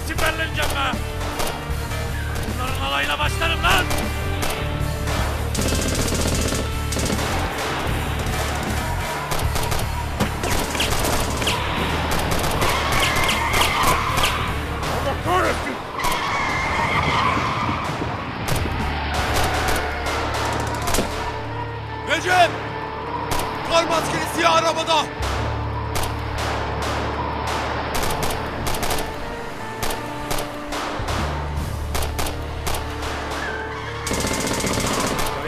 Nereye siperleneceğim be? Bunların alayına başlarım lan! Allah kahretsin! Recep! Kar maskeli siyah arabada!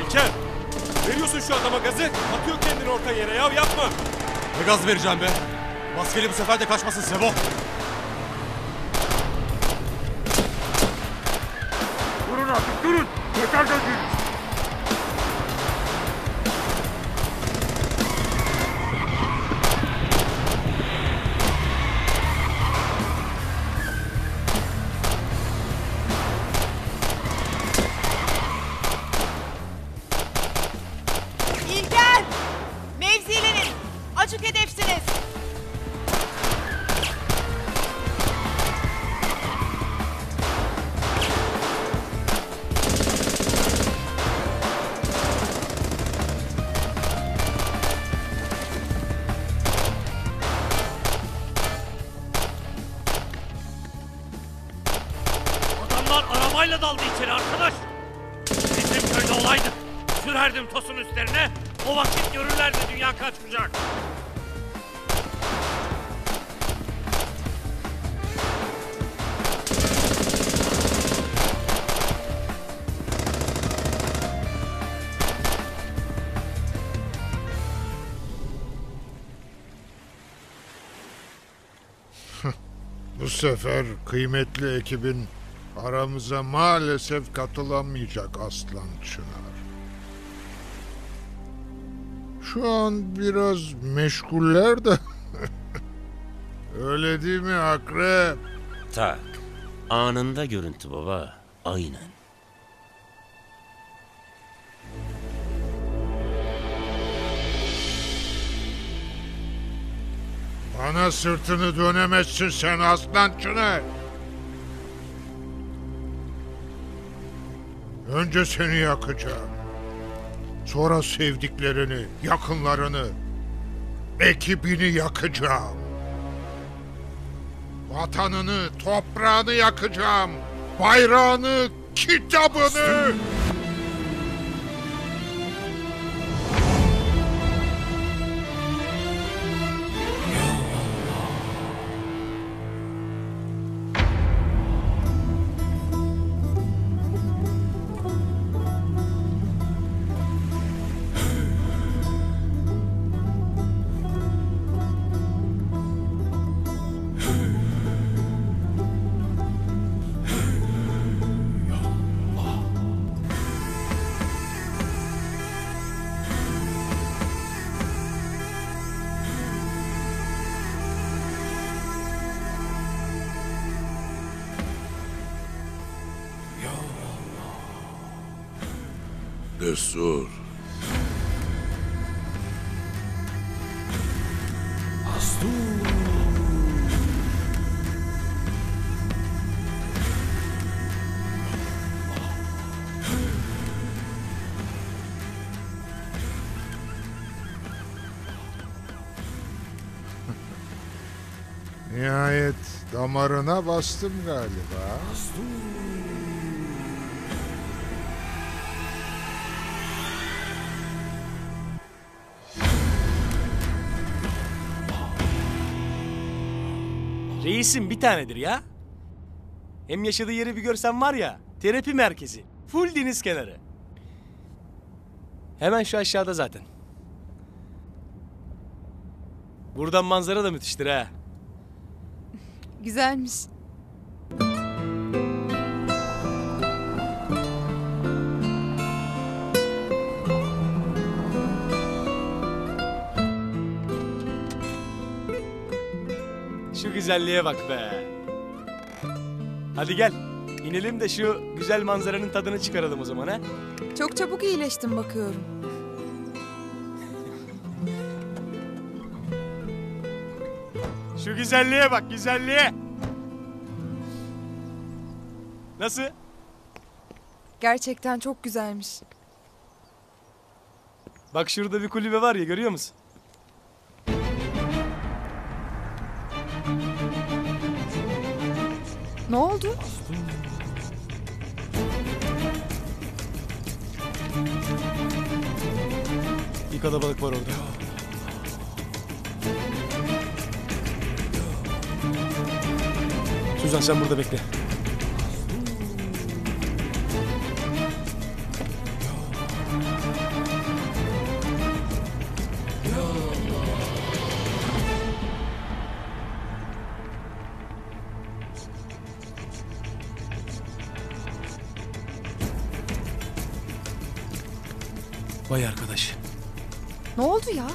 İlker! Veriyorsun şu adama gazı, atıyor kendini orta yere ya, yapma! Ne gaz vereceğim be? Maskeli bu sefer de kaçmasın Sebo! Durun artık, durun! Yeter gözünüz! İlker! Mevzilenin! Açık hedefsiniz! Adamlar arabayla daldı içeri arkadaş! Bizim köyde olaydı. Sürerdim tosun üstlerine, o vakit görürlerdi dünya kaç kucak. Bu sefer kıymetli ekibin aramıza maalesef katılamayacak Aslan Çınar. Şu an biraz meşguller de. Öyle değil mi Akrep? Tak. Anında görüntü baba. Aynen. Bana sırtını dönemezsin sen Aslan Çınar. Önce seni yakacağım. Sonra sevdiklerini, yakınlarını, ekibini yakacağım. Vatanını, toprağını yakacağım. Bayrağını, kitabını. Destur. Nihayet damarına bastım galiba. Reisim bir tanedir ya. Hem yaşadığı yeri bir görsen var ya, terapi merkezi. Full deniz kenarı. Hemen şu aşağıda zaten. Buradan manzara da müthiştir ha. Güzelmiş. Şu güzelliğe bak be. Hadi gel. İnelim de şu güzel manzaranın tadını çıkaralım o zaman ha. Çok çabuk iyileştim bakıyorum. Şu güzelliğe bak, güzelliğe. Nasıl? Gerçekten çok güzelmiş. Bak şurada bir kulübe var ya, görüyor musun? Ne oldu? Bir kalabalık var orada. Suzan sen burada bekle. Vay arkadaş. Ne oldu ya?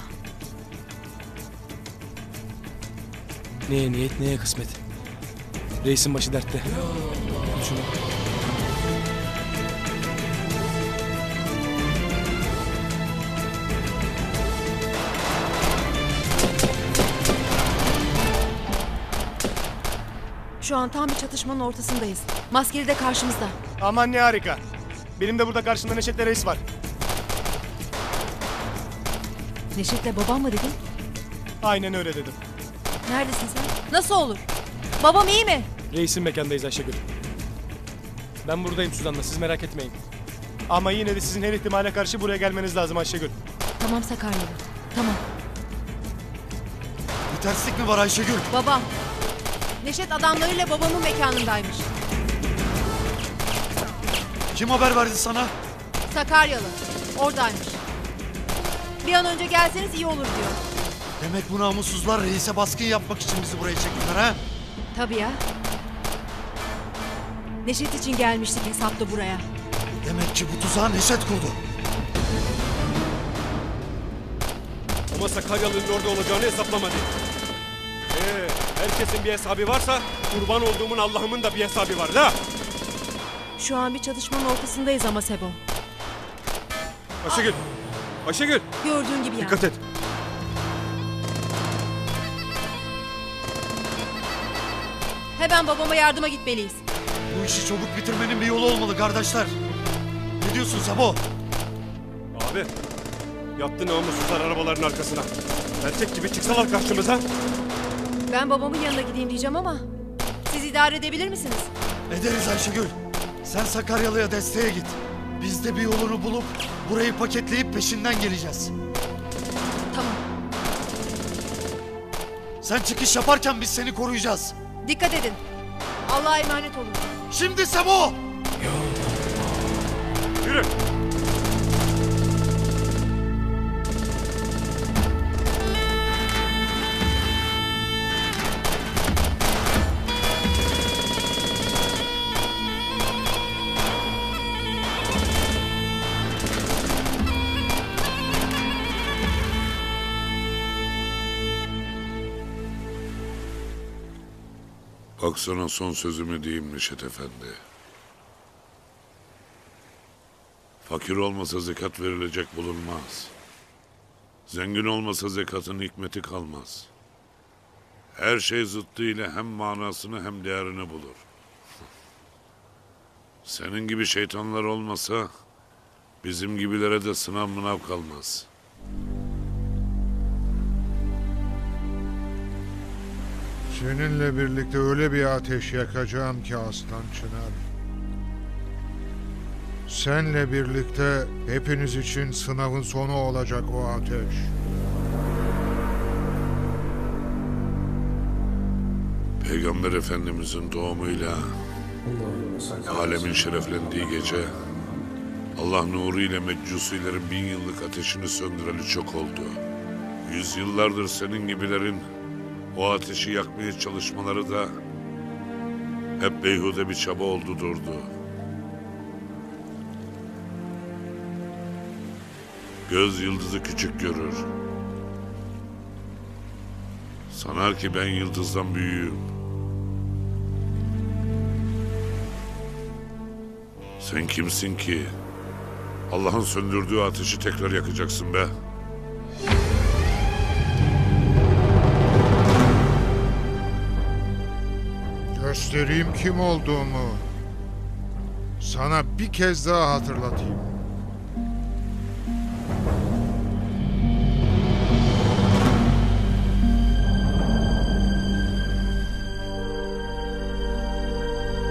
Neye niyet, neye kısmet. Reisin başı dertte. Al şunu. Şu an tam bir çatışmanın ortasındayız. Maskeli de karşımızda. Aman ne harika. Benim de burada karşımda Neşet'le reis var. Neşet'le babam mı dedin? Aynen öyle dedim. Neredesin sen? Nasıl olur? Babam iyi mi? Reisin mekandayız Ayşegül. Ben buradayım Suzan'la, siz merak etmeyin. Ama yine de sizin her ihtimale karşı buraya gelmeniz lazım Ayşegül. Tamam Sakaryalı. Tamam. Bir terslik mi var Ayşegül? Babam. Neşet adamlarıyla babamın mekanındaymış. Kim haber verdi sana? Sakaryalı. Oradaymış. Bir an önce gelseniz iyi olur diyor. Demek bu namussuzlar reise baskın yapmak için bizi buraya çektiler ha? Tabii ya. Neşet için gelmiştik hesapta buraya. Demek ki bu tuzağı Neşet kurdu. Ama Sakaryalı'nın orada olacağını hesaplamadı. Herkesin bir hesabı varsa kurban olduğumun Allah'ımın da bir hesabı var la. Şu an bir çatışmanın ortasındayız ama Sebo. Ayşegül. Ayşegül. Gördüğün gibi yani. Dikkat et. Hemen babama yardıma gitmeliyiz. Bu işi çabuk bitirmenin bir yolu olmalı kardeşler. Ne diyorsun Sabo? Abi. Yattı namussuzlar arabaların arkasına. Erkek gibi çıksalar karşımıza. Ben babamın yanına gideyim diyeceğim ama siz idare edebilir misiniz? Ederiz Ayşegül. Sen Sakaryalı'ya desteğe git. Biz de bir yolunu bulup burayı paketleyip peşinden geleceğiz. Tamam. Sen çıkış yaparken biz seni koruyacağız. Dikkat edin. Allah'a emanet olun. Şimdi Sebo! Yürü. Bak sana son sözümü diyeyim Neşet Efendi. Fakir olmasa zekat verilecek bulunmaz. Zengin olmasa zekatın hikmeti kalmaz. Her şey zıttıyla hem manasını hem değerini bulur. Senin gibi şeytanlar olmasa bizim gibilere de sınav mınav kalmaz. Seninle birlikte öyle bir ateş yakacağım ki Aslan Çınar. Senle birlikte hepiniz için sınavın sonu olacak o ateş. Peygamber Efendimizin doğumuyla alemin şereflendiği gece Allah nuru ile meccusilerin 1000 yıllık ateşini söndüreli çok oldu. Yüzyıllardır senin gibilerin o ateşi yakmaya çalışmaları da hep beyhude bir çaba oldu durdu. Göz yıldızı küçük görür. Sanar ki ben yıldızdan büyüğüm. Sen kimsin ki Allah'ın söndürdüğü ateşi tekrar yakacaksın be? Göstereyim kim olduğumu. Sana bir kez daha hatırlatayım.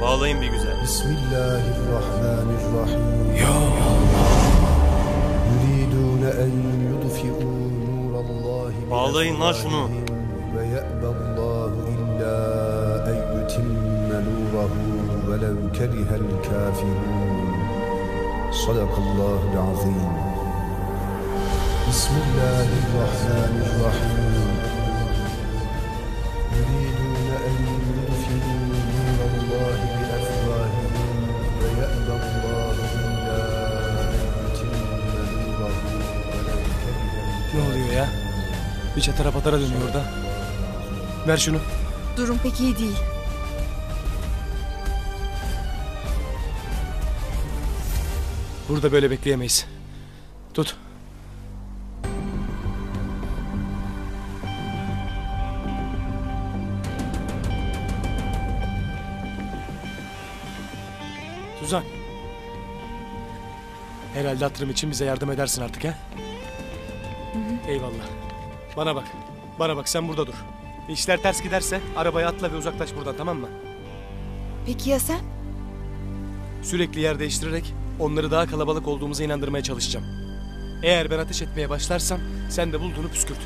Bağlayın bir güzel. Bismillahirrahmanirrahim. Ya yuridun en yudfi'u nurallahi. Bağlayın lan şunu. Ve ye'ballahu illa en yutimme nurahu velev kerihel kafirun. Sadakallahul azim. Bismillahirrahmanirrahim. Yuridun en yudfi'u nurallahi bi'efvahihim ve ye'ballahu illa en yutimme nurahu velev kerihel. Ne oluyor ya? Bir çatara patara dönüyor orada. Ver şunu. Durum pek iyi değil. Burada böyle bekleyemeyiz. Tut. Suzan. Herhalde hatırım için bize yardım edersin artık ha? Eyvallah. Bana bak. Bana bak, sen burada dur. İşler ters giderse arabaya atla ve uzaklaş buradan, tamam mı? Peki ya sen? Sürekli yer değiştirerek onları daha kalabalık olduğumuza inandırmaya çalışacağım. Eğer ben ateş etmeye başlarsam sen de bulduğunu püskürt.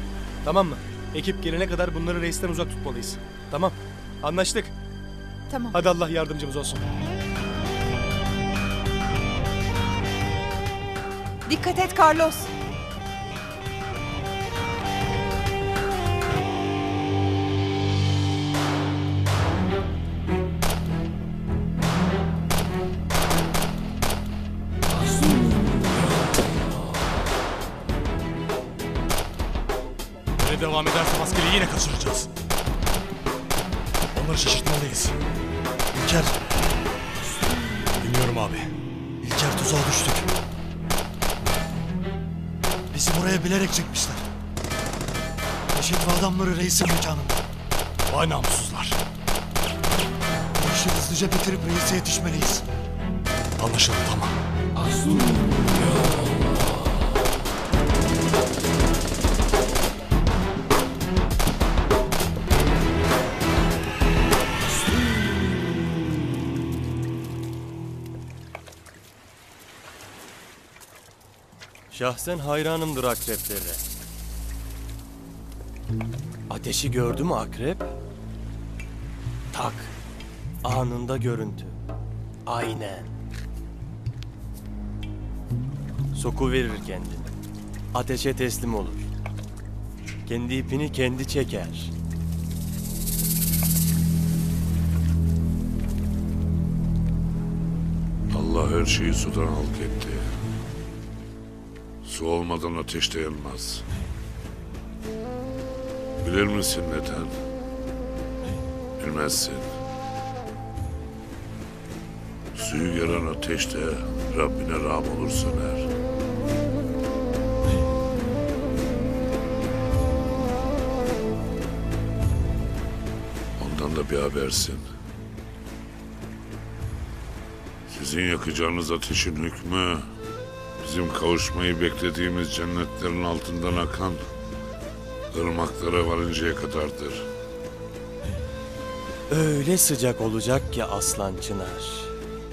Tamam mı? Ekip gelene kadar bunları reisten uzak tutmalıyız. Tamam. Anlaştık. Tamam. Hadi Allah yardımcımız olsun. Dikkat et Carlos. Böyle devam ederse askeri yine kaçıracağız. Onları şaşırtmalıyız. İlker, Bilmiyorum abi. İlker tuzağa düştük. Bizi buraya bilerek çekmişler. Reşit ve adamları reisin mekanında. Vay namussuzlar. Bu işi hızlıca bitirip reise yetişmeliyiz. Anlaşıldı, tamam. Şahsen hayranımdır akreplere. Ateşi gördü mü akrep? Tak. Anında görüntü. Aynen. Sokuverir kendini. Ateşe teslim olur. Kendi ipini kendi çeker. Allah her şeyi sudan halk etti. Su olmadan ateş de yanmaz. Bilir misin neden? Bilmezsin. Suyu gören ateş de Rabbine rağm olur söner. Ondan da bir habersin. Sizin yakacağınız ateşin hükmü, bizim kavuşmayı beklediğimiz cennetlerin altından akan ırmaklara varıncaya kadardır. Öyle sıcak olacak ki aslan çınar.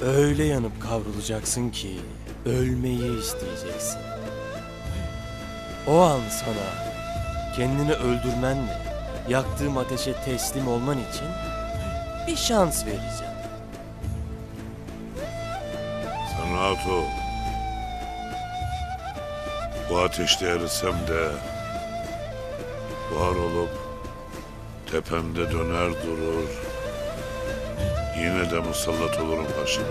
Öyle yanıp kavrulacaksın ki ölmeyi isteyeceksin. O an sana kendini öldürmenle yaktığım ateşe teslim olman için bir şans vereceğim. Sen rahat ol. Bu ateşte erisem de buhar olup tepende döner durur. Yine de musallat olurum başına.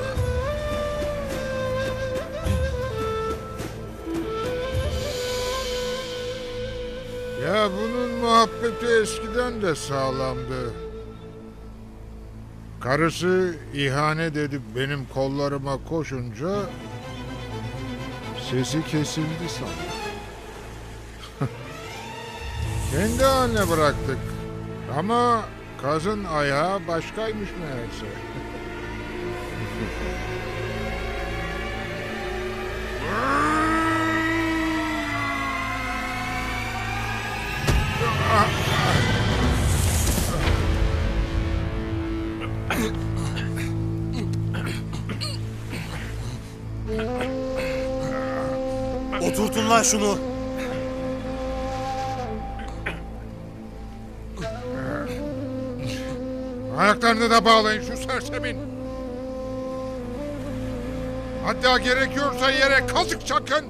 Ya bunun muhabbeti eskiden de sağlamdı. Karısı ihanet edip benim kollarıma koşunca sesi kesildi sandım. Kendi haline bıraktık. Ama kazın ayağı başkaymış meğerse. Oturtun lan şunu. Ayaklarını da bağlayın şu sersemin. Hatta gerekiyorsa yere kazık çakın.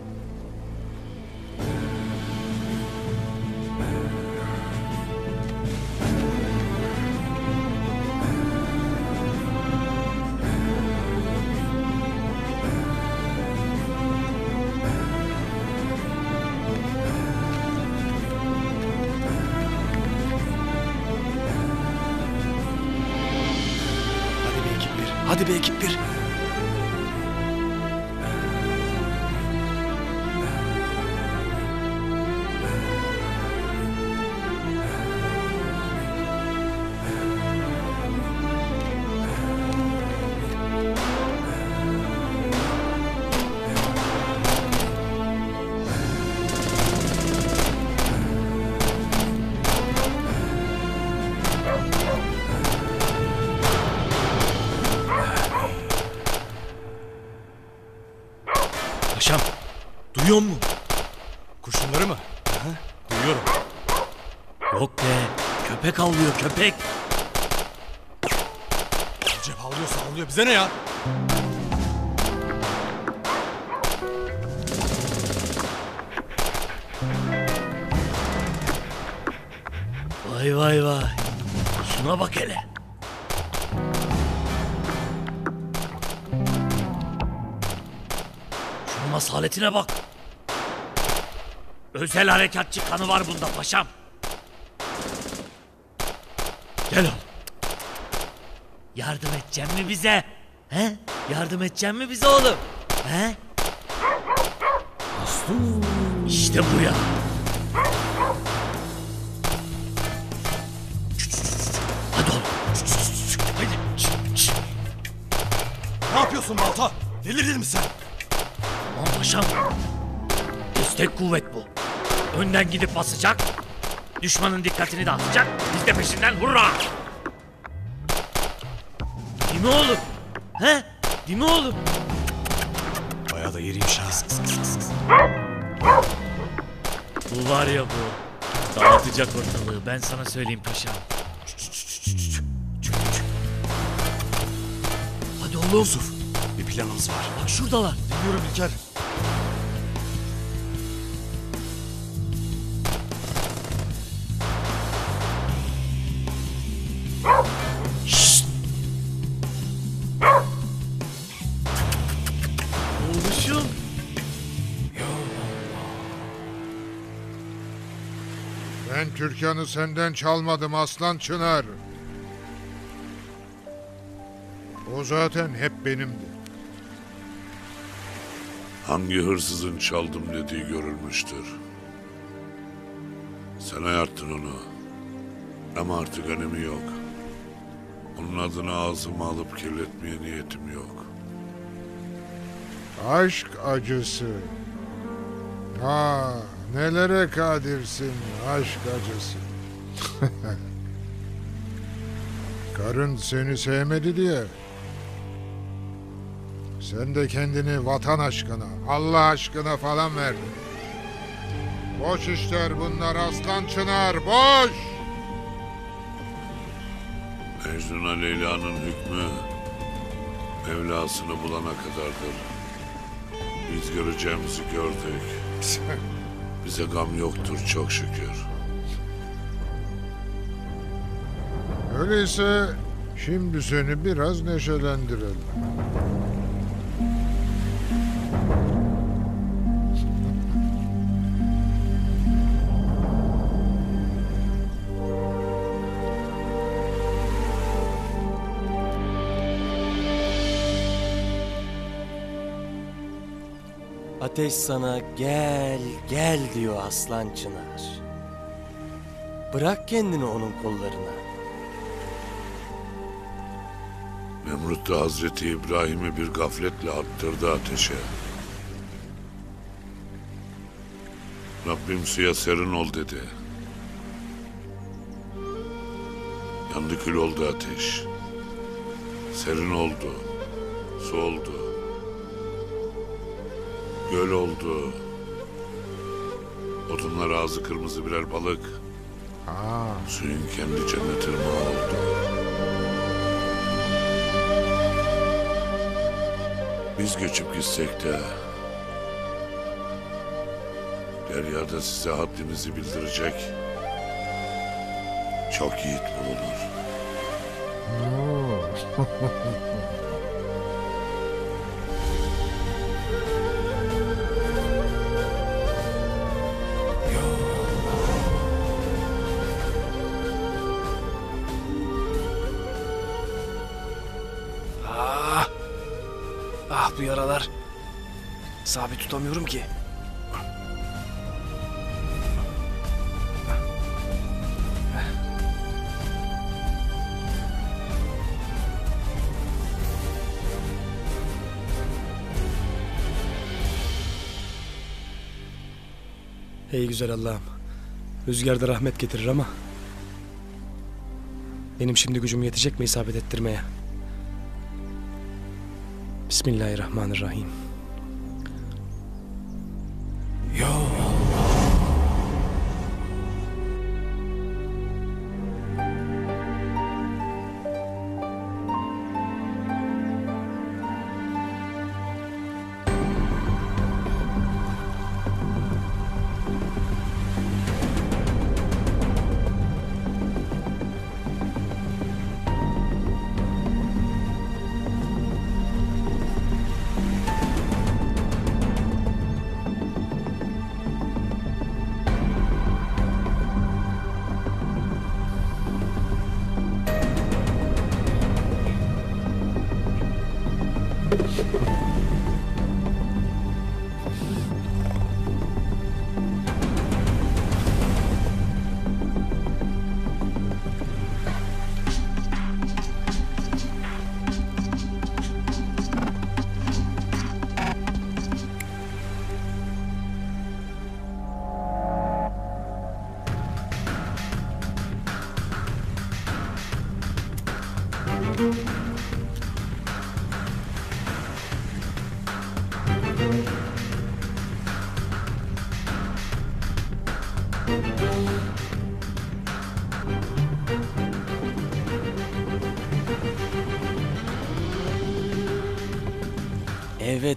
Hadi be ekip bir. Paşam, duyuyor musun? Kurşunları mı? Duyuyorum. Yok be. Köpek avlıyor köpek. Recep havlıyorsa havlıyor, bize ne ya? Vay vay vay. Şuna bak hele. Şunun masaletine bak. Özel harekatçı kanı var bunda paşam. Gel oğlum. Yardım edecek mi bize? He? Yardım edecek mi bize oğlum? He? İşte bu ya. Hadi oğlum. Hadi. Ne yapıyorsun Balta? Delirdin mi sen? Aman paşam. Destek kuvvet bu. Önden gidip basacak. Düşmanın dikkatini dağıtacak. Biz de peşinden hurra. Değil mi oğlum? He? Değil mi oğlum? Bayağı da yeriymiş ha. Bu var ya bu. Dağıtacak ortalığı. Ben sana söyleyeyim paşam. Hadi oğlum. Yusuf, bir planımız var. Bak şuradalar. Dinliyorum İlker. Oğluşum. Ben Türkan'ı senden çalmadım aslan Çınar. O zaten hep benimdi. Hangi hırsızın çaldım dediği görülmüştür. Sen ayarttın onu. Ama artık önemi yok. Onun adını ağzıma alıp kirletmeye niyetim yok. Aşk acısı. Ha, nelere kadirsin aşk acısı. Karın seni sevmedi diye. Sen de kendini vatan aşkına, Allah aşkına falan verdin. Boş işler bunlar aslan Çınar, boş! Mecnun'a Leyla'nın hükmü Mevlasını bulana kadardır. Biz göreceğimizi gördük. Bize gam yoktur çok şükür. Öyleyse şimdi seni biraz neşelendirelim. Ateş sana gel gel diyor aslan Çınar. Bırak kendini onun kollarına. Nemrut da Hazreti İbrahim'i bir gafletle attırdı ateşe. Rabbim suya serin ol dedi. Yandı kül oldu ateş. Serin oldu. Su oldu. Göl oldu. Odunlar ağzı kırmızı birer balık. Ha, Suyun kendi cennet ırmağı oldu. Biz göçüp gitsek de deryada size haddimizi bildirecek çok yiğit bulunur. Ah bu yaralar. Sabit tutamıyorum ki. Ey güzel Allah'ım. Rüzgar da rahmet getirir ama benim şimdi gücüm yetecek mi isabet ettirmeye? Bismillahirrahmanirrahim.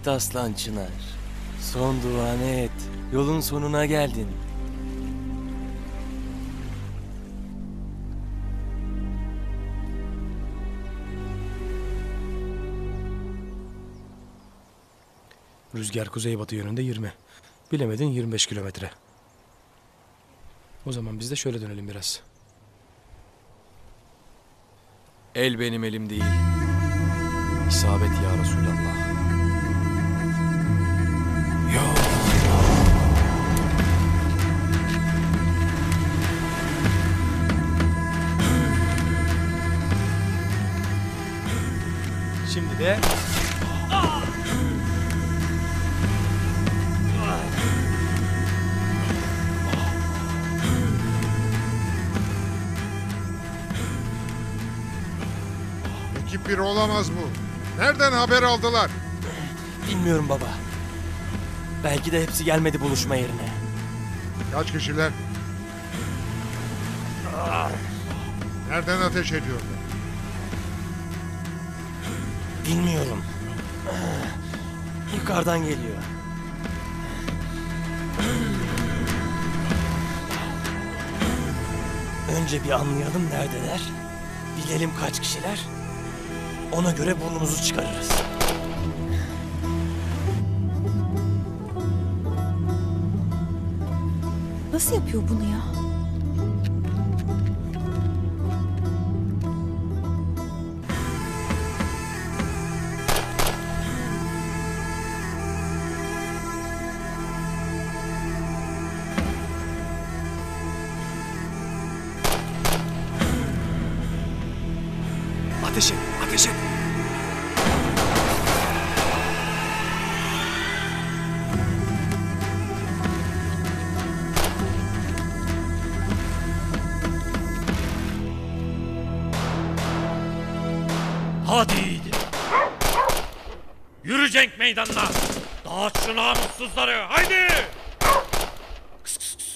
Evet aslan Çınar. Son duanı et. Yolun sonuna geldin. Rüzgar kuzeybatı yönünde 20. Bilemedin 25 kilometre. O zaman biz de şöyle dönelim biraz. El benim elim değil. İsabet ya Resulallah. Şimdi de ekip bir olamaz bu. Nereden haber aldılar? Bilmiyorum baba. Belki de hepsi gelmedi buluşma yerine. Kaç kişiler? Nereden ateş ediyorlar? Bilmiyorum. Yukarıdan geliyor. Önce bir anlayalım neredeler. Bilelim kaç kişiler. Ona göre burnumuzu çıkarırız. Nasıl yapıyor bunu ya? ateş et, ateş et. Hadi yiğidim. Yürü cenk meydanına. Dağıt şu namussuzları. Haydi. Kıs kıs kıs.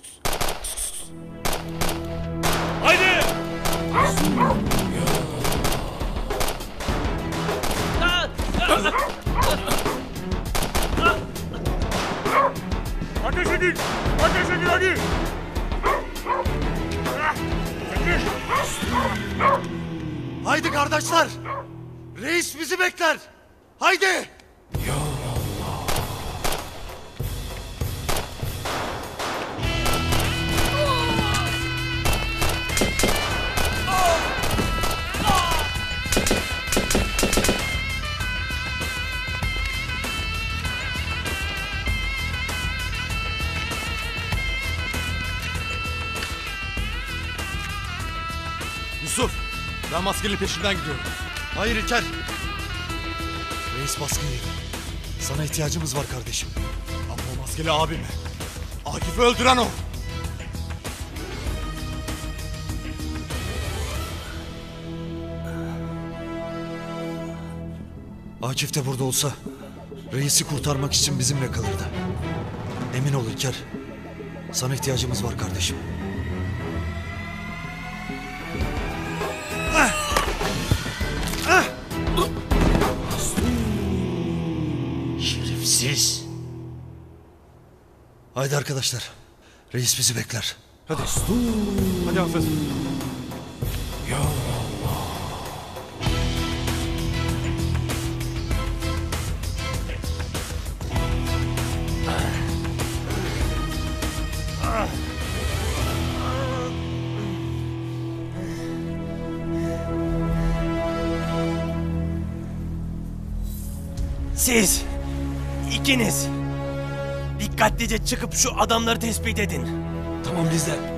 Ateş edin! Ateş edin hadi! Haydi kardeşler. Reis bizi bekler. Haydi. Yusuf, ben maskenin peşinden gidiyorum. Hayır İlker. Reis baskın yedi. Sana ihtiyacımız var kardeşim. Ama o maskeli abi mi? Akif'i öldüren o. Akif de burada olsa reisi kurtarmak için bizimle kalırdı. Emin ol İlker. Sana ihtiyacımız var kardeşim. Şerefsiz. Haydi arkadaşlar. Reis bizi bekler. Hadi. Hadi Hafız. Siz ikiniz dikkatlice çıkıp şu adamları tespit edin. Tamam biz de.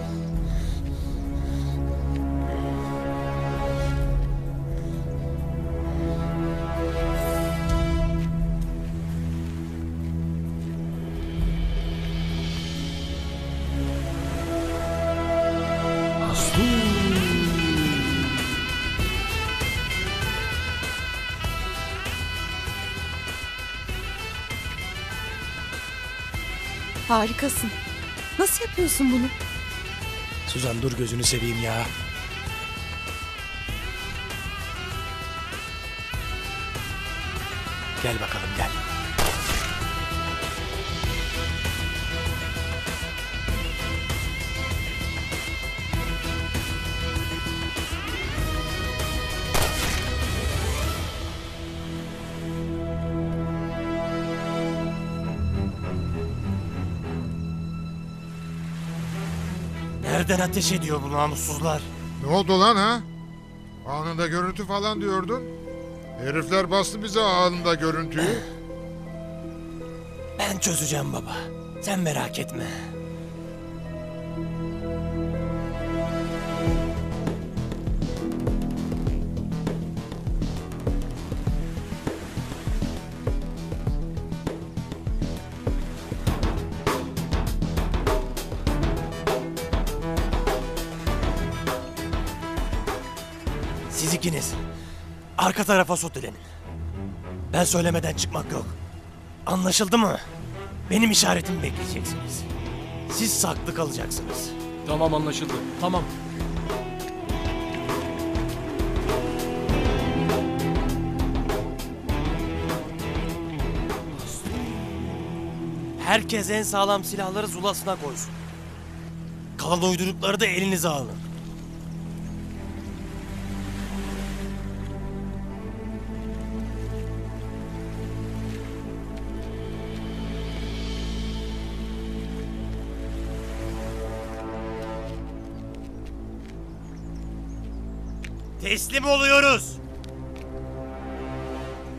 Harikasın. Nasıl yapıyorsun bunu? Suzan dur gözünü seveyim ya. Gel bakalım gel. Nereden ateş ediyor bu namussuzlar? Ne oldu lan ha? Anında görüntü falan diyordun. Herifler bastı bize anında görüntüyü. Ben çözeceğim baba. Sen merak etme. Siz ikiniz arka tarafa sotelenin. Ben söylemeden çıkmak yok. Anlaşıldı mı? Benim işaretimi bekleyeceksiniz. Siz saklı kalacaksınız. Tamam anlaşıldı. Tamam. Herkes en sağlam silahları zulasına koysun. Kalan uydurukları da elinize alın. Teslim oluyoruz.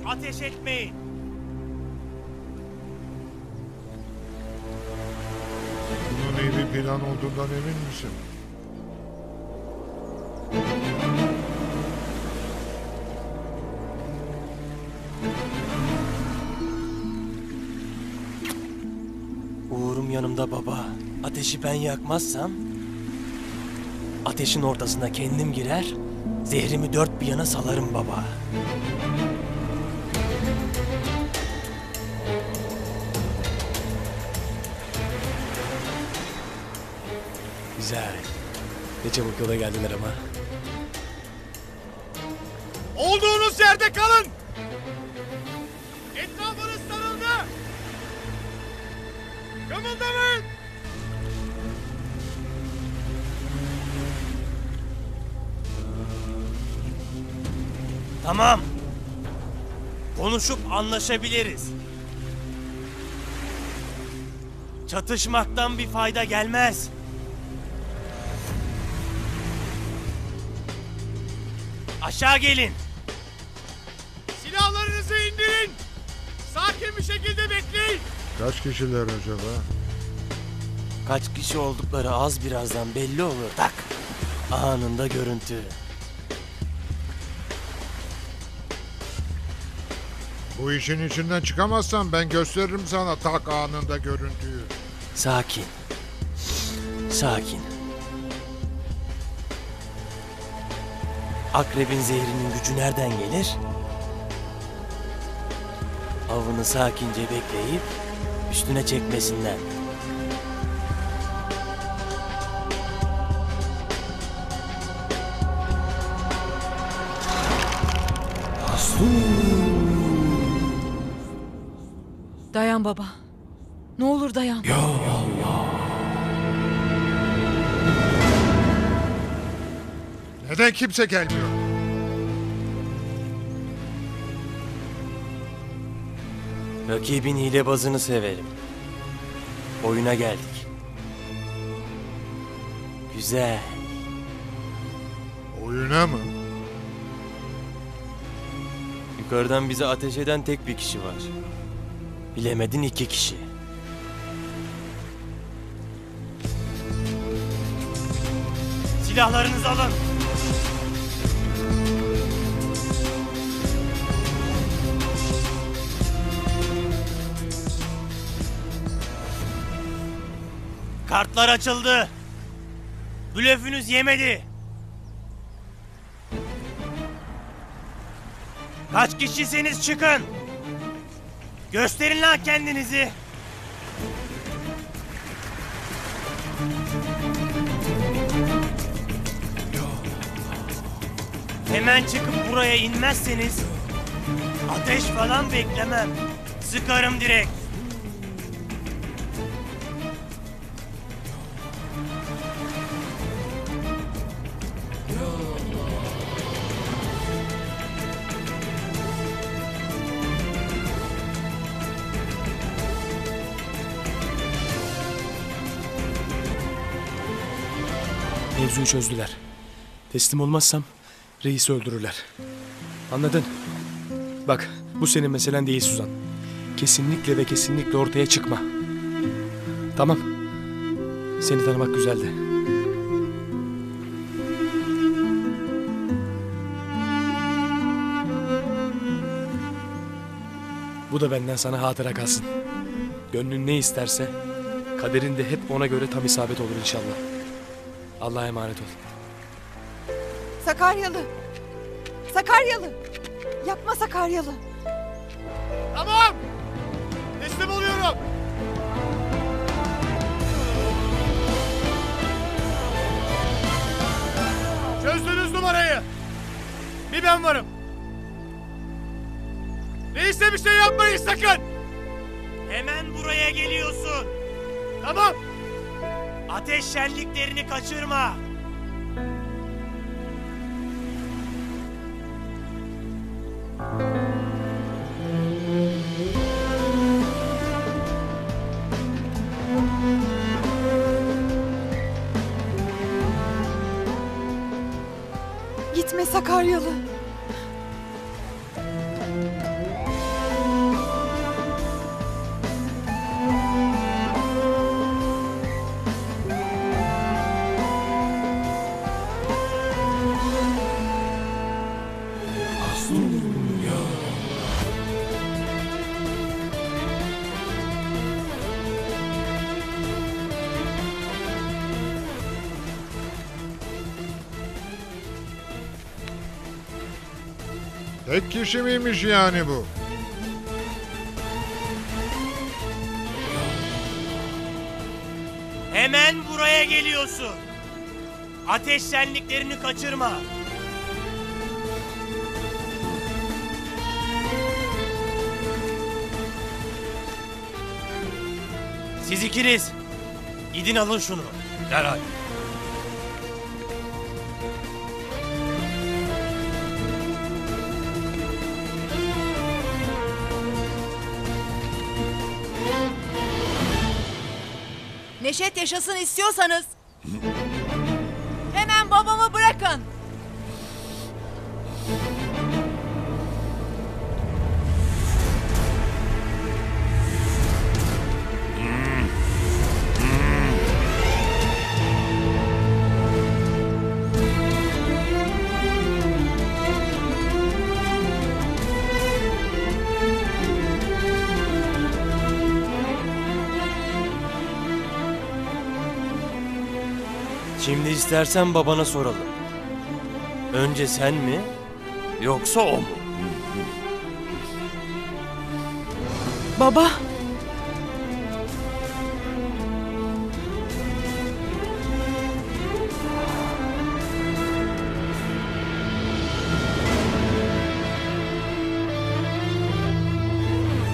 Ateş etmeyin. Bunun iyi bir plan olduğundan emin misin? Uğurum yanımda baba. Ateşi ben yakmazsam ateşin ortasına kendim girer, zehrimi dört bir yana salarım baba. Güzel. Ne çabuk yola geldiler ama. Olduğunuz yerde kalın. Etrafınız sarıldı. Kımıldamayın. Tamam. Konuşup anlaşabiliriz. Çatışmaktan bir fayda gelmez. Aşağı gelin. Silahlarınızı indirin. Sakin bir şekilde bekleyin. Kaç kişiler acaba? Kaç kişi oldukları az birazdan belli olur. Tak. Anında görüntü. Bu işin içinden çıkamazsan ben gösteririm sana tak anında görüntüyü. Sakin. Sakin. Akrebin zehrinin gücü nereden gelir? Avını sakince bekleyip üstüne çekmesinden. Dayan baba. Ne olur dayan. Neden kimse gelmiyor? Rakibin hilebazını severim. Oyuna geldik. Güzel. Oyuna mı? Yukarıdan bize ateş eden tek bir kişi var. Bilemedin 2 kişi. Silahlarınızı alın. Kartlar açıldı. Blöfünüz yemedi. Kaç kişisiniz çıkın. Gösterin lan kendinizi. Hemen çıkıp buraya inmezseniz ateş falan beklemem. Sıkarım direkt. Mevzuyu çözdüler. Teslim olmazsam reisi öldürürler. Anladın? Bak, bu senin meselen değil Suzan. Kesinlikle ve kesinlikle ortaya çıkma. Tamam. Seni tanımak güzeldi. Bu da benden sana hatıra kalsın. Gönlün ne isterse kaderin de hep ona göre tam isabet olur inşallah. Allah'a emanet ol. Sakaryalı. Sakaryalı. Yapma Sakaryalı. Tamam. Teslim oluyorum. Çözdünüz numarayı. Bir ben varım. Reis'e bir şey yapmayın sakın. Hemen buraya geliyorsun. Tamam. Ateş şenliklerini kaçırma. Gitme Sakaryalı. Tek kişi miymiş yani bu? Hemen buraya geliyorsun. Ateş şenliklerini kaçırma. Siz ikiniz gidin alın şunu. Derhal. Neşet yaşasın istiyorsanız hemen babamı bırakın. Şimdi istersen babana soralım. Önce sen mi yoksa o mu? Baba.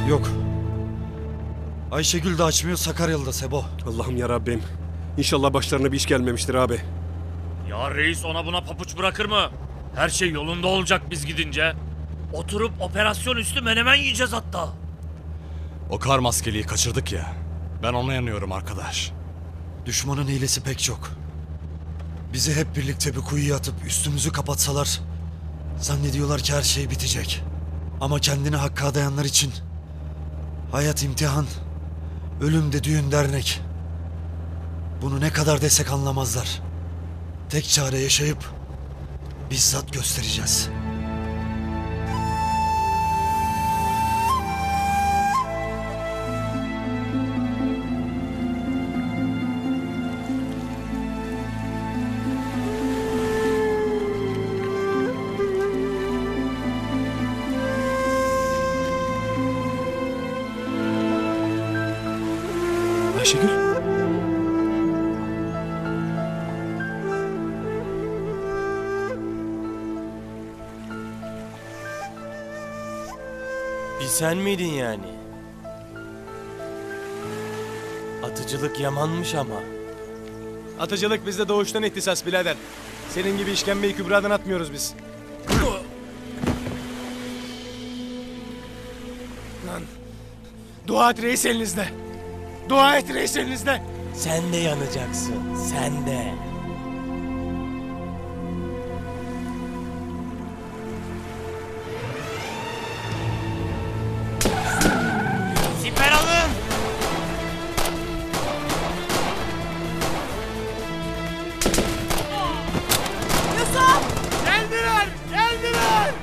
Yok. Ayşegül de açmıyor, Sakaryalı da Sebo. Allah'ım ya Rabbim. İnşallah başlarına bir iş gelmemiştir abi. Ya reis ona buna papuç bırakır mı? Her şey yolunda olacak biz gidince. Oturup operasyon üstü menemen yiyeceğiz hatta. O kar maskeliyi kaçırdık ya. Ben ona yanıyorum arkadaş. Düşmanın hilesi pek çok. Bizi hep birlikte bir kuyuya atıp üstümüzü kapatsalar zannediyorlar ki her şey bitecek. Ama kendini hakka adayanlar için hayat imtihan, ölüm de düğün dernek. Bunu ne kadar desek anlamazlar. Tek çare yaşayıp bizzat göstereceğiz. Ayşegül. Bir sen miydin yani? Atıcılık yamanmış ama. Atıcılık bizde doğuştan ihtisas birader. Senin gibi işkembeyi kübradan atmıyoruz biz. Lan. Dua et reis elinizde. Dua et reis elinizde. Sen de yanacaksın, sen de. Siper alın! Yusuf! Geldiler! Geldiler!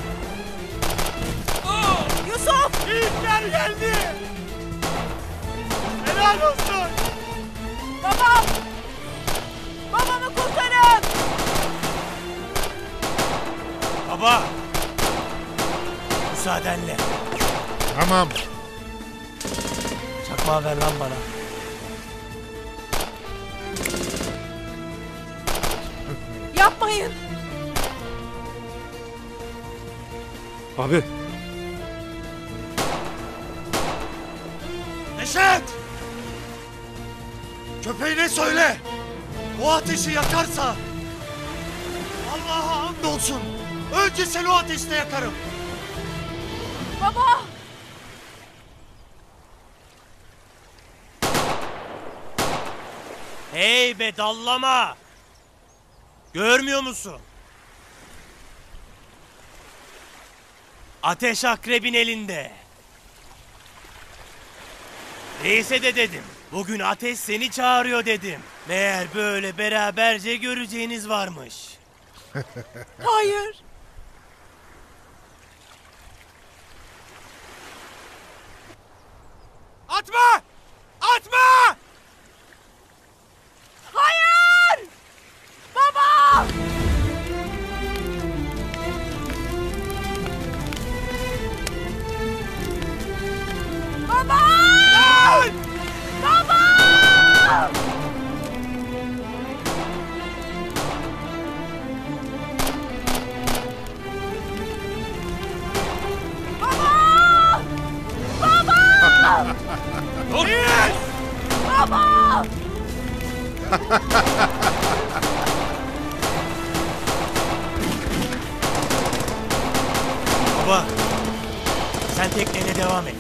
Yusuf! Yiğitler geldi! Helal olsun! Babam! Babamı kurtarın! Baba! Müsaadenle. Tamam. Çakmağı ver lan bana. Yapmayın! Abi. Neşet! Köpeğine söyle! O ateşi yakarsa Allah'a hamdolsun. Önce seni o ateşte yakarım. Baba! Hey be dallama! Görmüyor musun? Ateş akrebin elinde. Reis'e de dedim. Bugün ateş seni çağırıyor dedim. Meğer böyle beraberce göreceğiniz varmış. Hayır! Atma! Atma! Hayır! Baba! Baba! Baba! Baba! Baba! Dur! Baba! Baba, sen tekneyle devam et.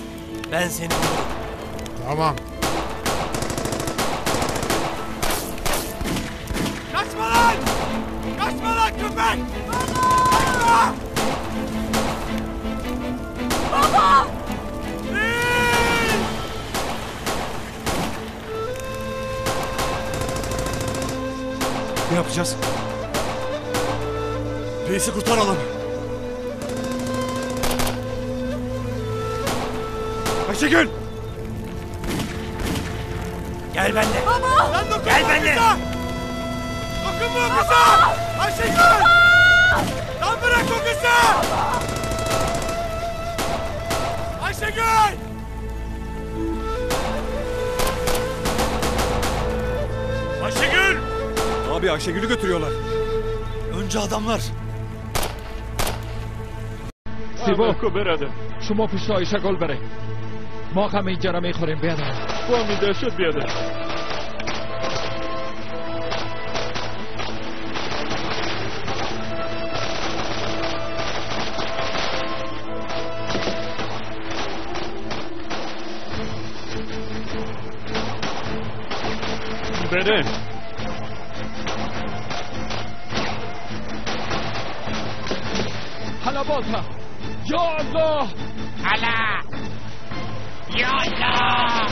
Ben seni bulurum. Tamam. Kaçma lan! Kaçma lan köpek! Kaçma! Baba! Ne yapacağız? Reis'i kurtaralım. Ayşegül! Gel benimle. Baba! Lan dokunma Gel benimle. kıza! Dokunma o kıza! Ayşegül! Lan bırak o kızı! Ayşegül! Ayşegül! Abi Ayşegül'ü götürüyorlar. Önce adamlar. سیبا شما پیش آیشگل برید ما هم اینجا را میخوریم بیادم فهمیده شد بیادم بریم حالا باز هم یا الله هلا یا الله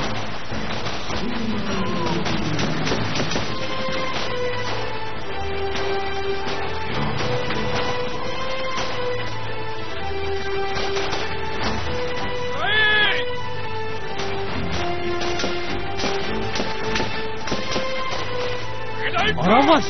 آرام باش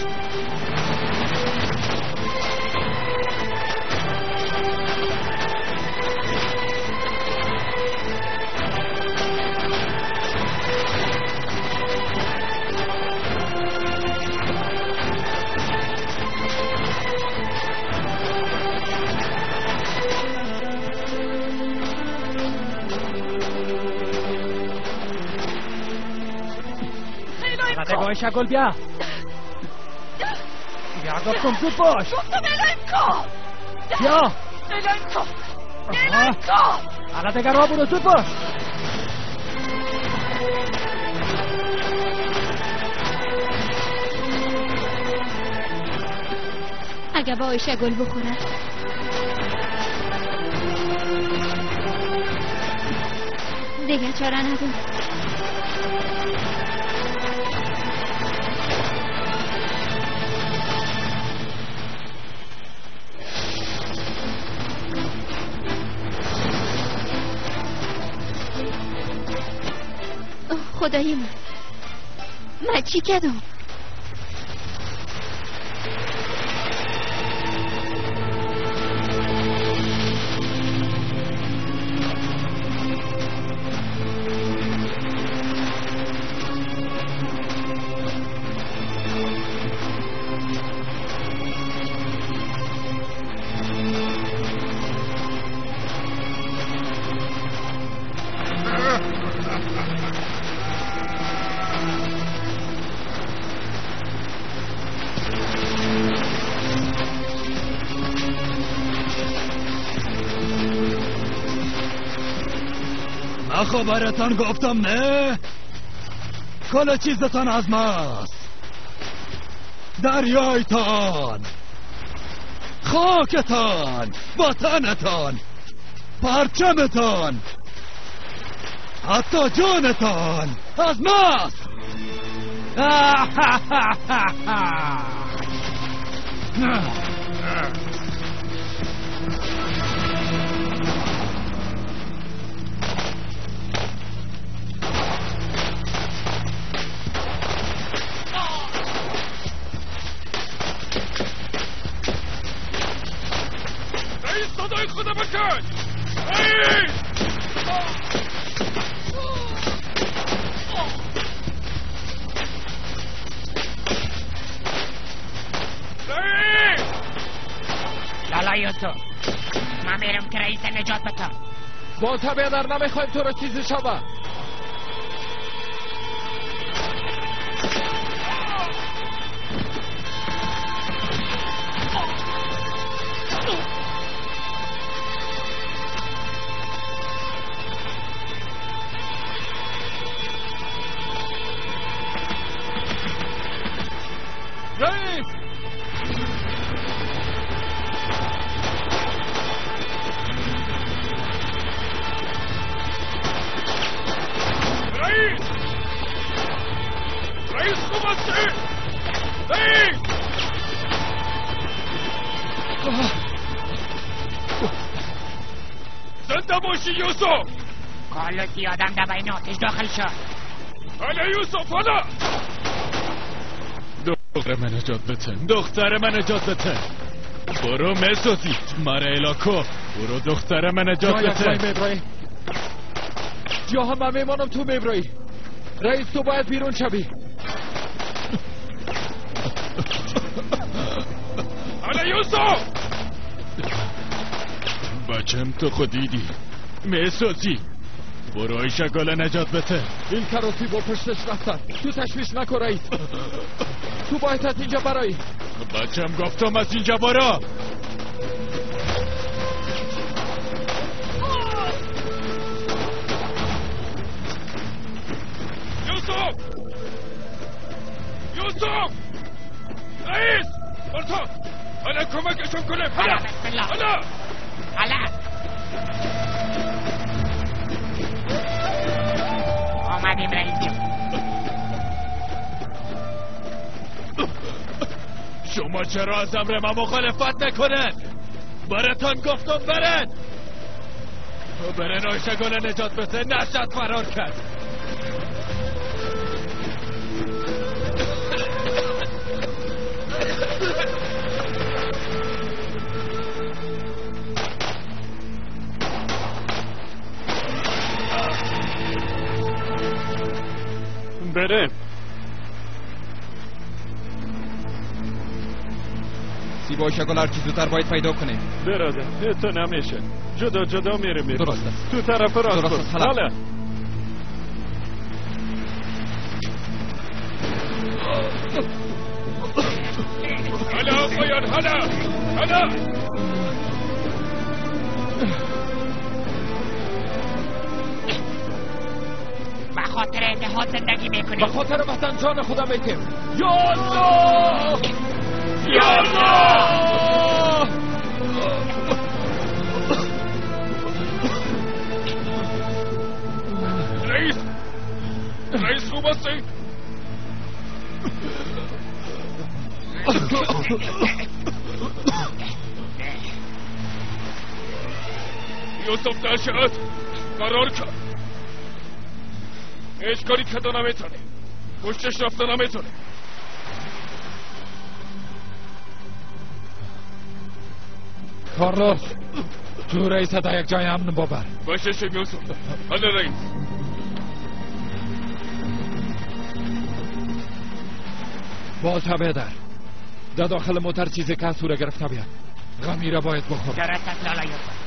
آیشگل بیا بیا گفتم زود باش گفتم اعلام کن بیا اعلام کن اعلام کن حالا دیگر را برو زود باش اگه با آیشگل بخورن دیگه چاره ندارم خدای من چی کردم خبرتان گفتم نه کل چیزتان از ماست دریایتان خاکتان وطنتان پرچمتان حتی جانتان از ماست صدای خدا بکن رئیس رئیس لالا یوسف من میرم که رئیس نجات بدم باز هم بیادر نمیخوایم تو رو چیزی شود باشی یوسف. کارلوسی آدم در این آتش داخل شد. حالا یوسف حالا. دختر من نجات بده. دختر من نجات بده. برو مسوزی مرا الاکو. برو دختر من نجات بده. یا هم من میمانم تو میبرایی. رئیس تو باید بیرون شوی. حالا یوسف. بچم تو خودیدی میسازی. برو آیشه گل نجات بده. این کراسی با پشتش رفتن. تو تشویش نکن رئیس. تو باید از اینجا برایی. بچم گفتم از اینجا برا. یوسف. یوسف. رئیس. برتا. حالا کمکشون کنیم. حالا بسم الله. حالا. حالا. آمدیم رئیس جون. شما چرا از امر ما مخالفت نکنن؟ براتان گفتم برن. برن آیشه گل نجات بده. نشد فرار کرد. بریم. سیبا شگل هر چی زودتر باید پیدا کنیم. برادر تو نمیشه. جدا جدا میریم. درست است. تو طرف راست درست است. حالا حالا پایان حالا. حالا. به خاطر اتحاد زندگی میکنیم. به خاطر وطن جان خدا میتیم. یا الله. یا الله. رئیس خوب هستی؟ یوسف نشد فرار کرد. هیچ کاری کدا نمیتونه. پشتش رفته نمیتونه. کارلوس تو رئیس تا یک جای امن ببر. باشه شم یوسف. حالا رئیس. بالتا بیدر در داخل موتر چیزی که سوره گرفته بیاد. غمی را باید بخور. درست است لالا یوسف.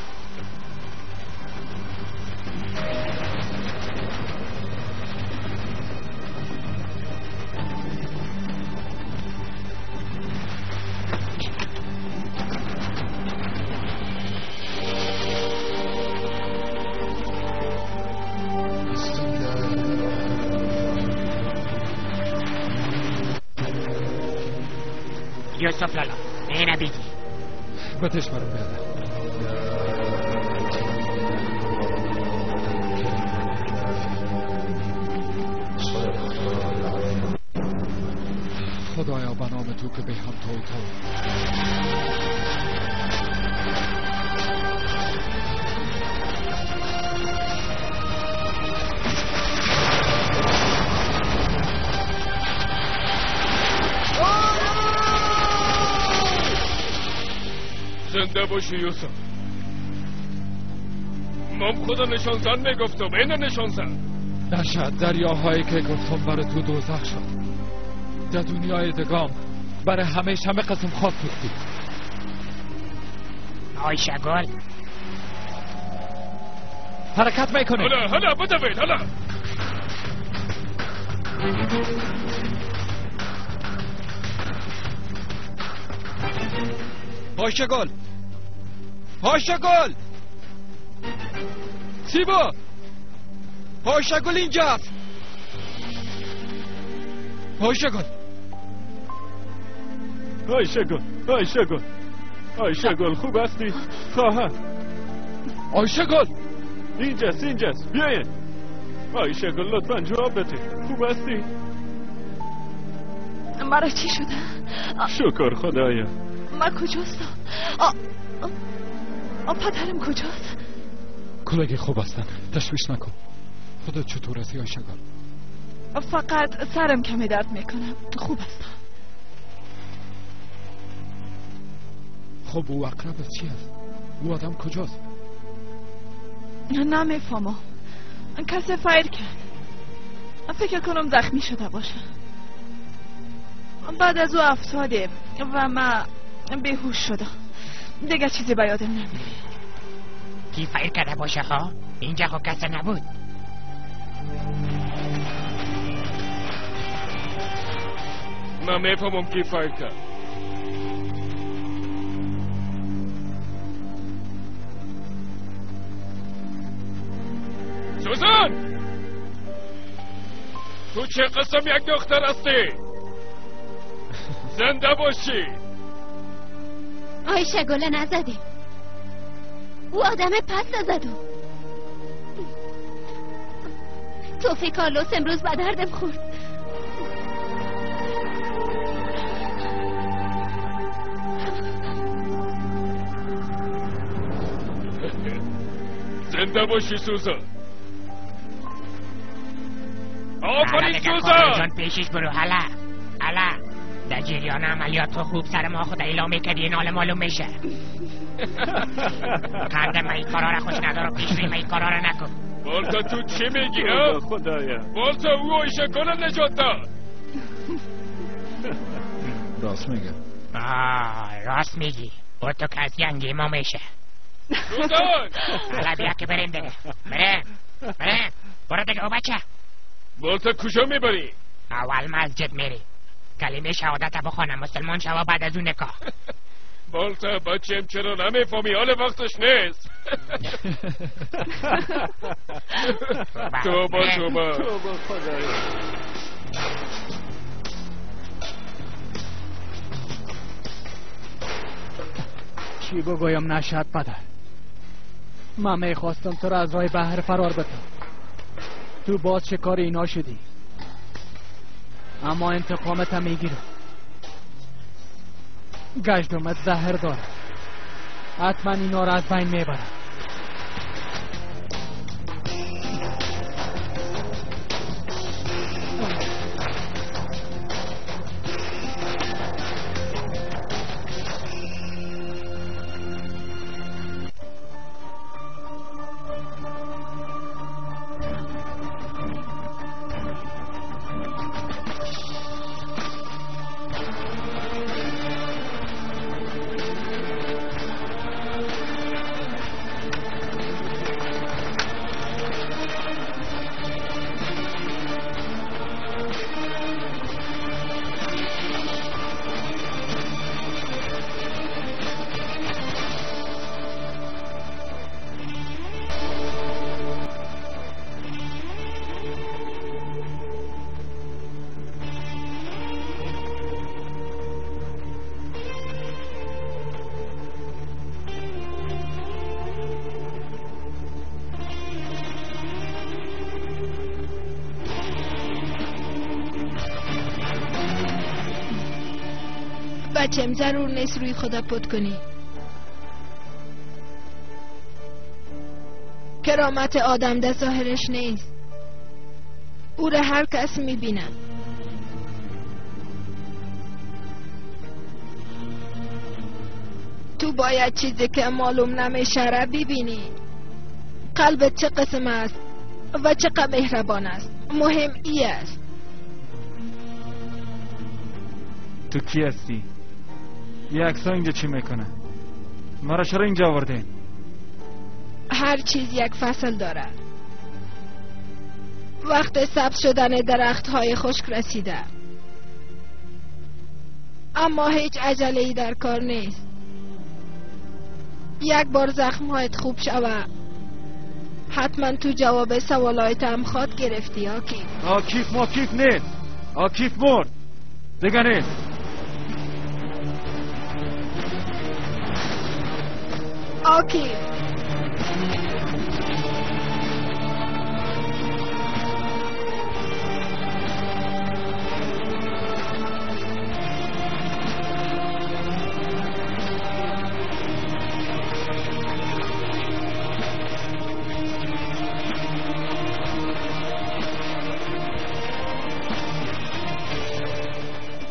یوسف لالا اینه بیدی بتش برم بیاده. خدایا به نام تو که به هم تو زنده باشی یوسف. من خدا نشان زن میگفتم. اینه نشان زن. نشد دریاهایی که گفتم برای تو دوزخ شد. در دنیای دگام برای همه قسم خواب سوختی. آیشه گل حرکت میکنه. حالا بدوید حالا. آیشه گل آیشه گل سیبا آیشه گل اینجاست. آیشه گل آیشه گل آیشه گل آیشه گل خوب هستی خواهم. آیشه گل اینجاست بیاین. آیشه گل لطفا جواب بده. خوب هستی؟ مرا چی شده؟ شکر خدایا. من کجاستم؟ پدرم کجاست؟ کلگی خوب هستن، تشویش نکن. خودت چطور هستی آیشگل؟ فقط سرم کمی درد میکنم. خوب هستم. خب او اقرب چی است؟ او آدم کجاست؟ نمیفهمم. کسی فایر کرد. فکر کنم زخمی شده باشه. بعد از او افتادیم و من بیهوش شدم. دیگه چیزی به یادم نمیاد. کی فایر کرده باشه ها؟ اینجا خب کسی نبود. من میفهمم کی فایر کرد. سوزان! تو چه قسم یک دختر هستی؟ زنده باشی. آیشگل نزدیم. او آدم پس زدو. توفی کارلوس امروز به دردم خورد. زنده باشی سوزان. آفرین سوزان. جان پیشش برو. حالا در جریان عملیات تو خوب سر ما خود اعلام کردی. این حال معلوم میشه. قدم این کارا را خوش ندارم. پیش روی این کارا را نکن. والتا تو چی میگی ها؟ خدایا والتا او آیشگل نجات داد. راست میگه. راست میگی. او تو که از جنگی ما میشه. سوزان! حالا بیا که بریم دیگه. بریم. برو دیگه او بچه. والتا کجا میبری؟ اول مسجد میری. کلمه شهادت بخوانم. مسلمان شوا بعد از اون نکاح. والتا بچم چرا نمیفهمی؟ حال وقتش نیست. توبه خدایا چی بگویم نشد پدر. من میخواستم تو را از راه بحر فرار بدم. تو باز شکار اینا شدی. اما انتقامت میگیرم. گشتمت زهر داره. حتما اینا را از بین میبرم. بچم ضرور نیست روی خدا پد کنی. کرامت آدم در ظاهرش نیست. او را هر کس میبینه. تو باید چیزی که معلوم نمیشه را ببینی. قلبت چه قسم است و چقدر مهربان است. مهم ای است. تو کی هستی؟ یه عکس‌ها اینجا چی میکنه؟ مرا چرا اینجا آوردین؟ هر چیز یک فصل داره. وقت سبز شدن درخت های خشک رسیده. اما هیچ عجله‌ای در کار نیست. یک بار زخم هایت خوب شوه حتما تو جواب سوالایت هم خواد گرفتی. آکیف ماکیف نیست. آکیف مرد دیگه نیست. آکیف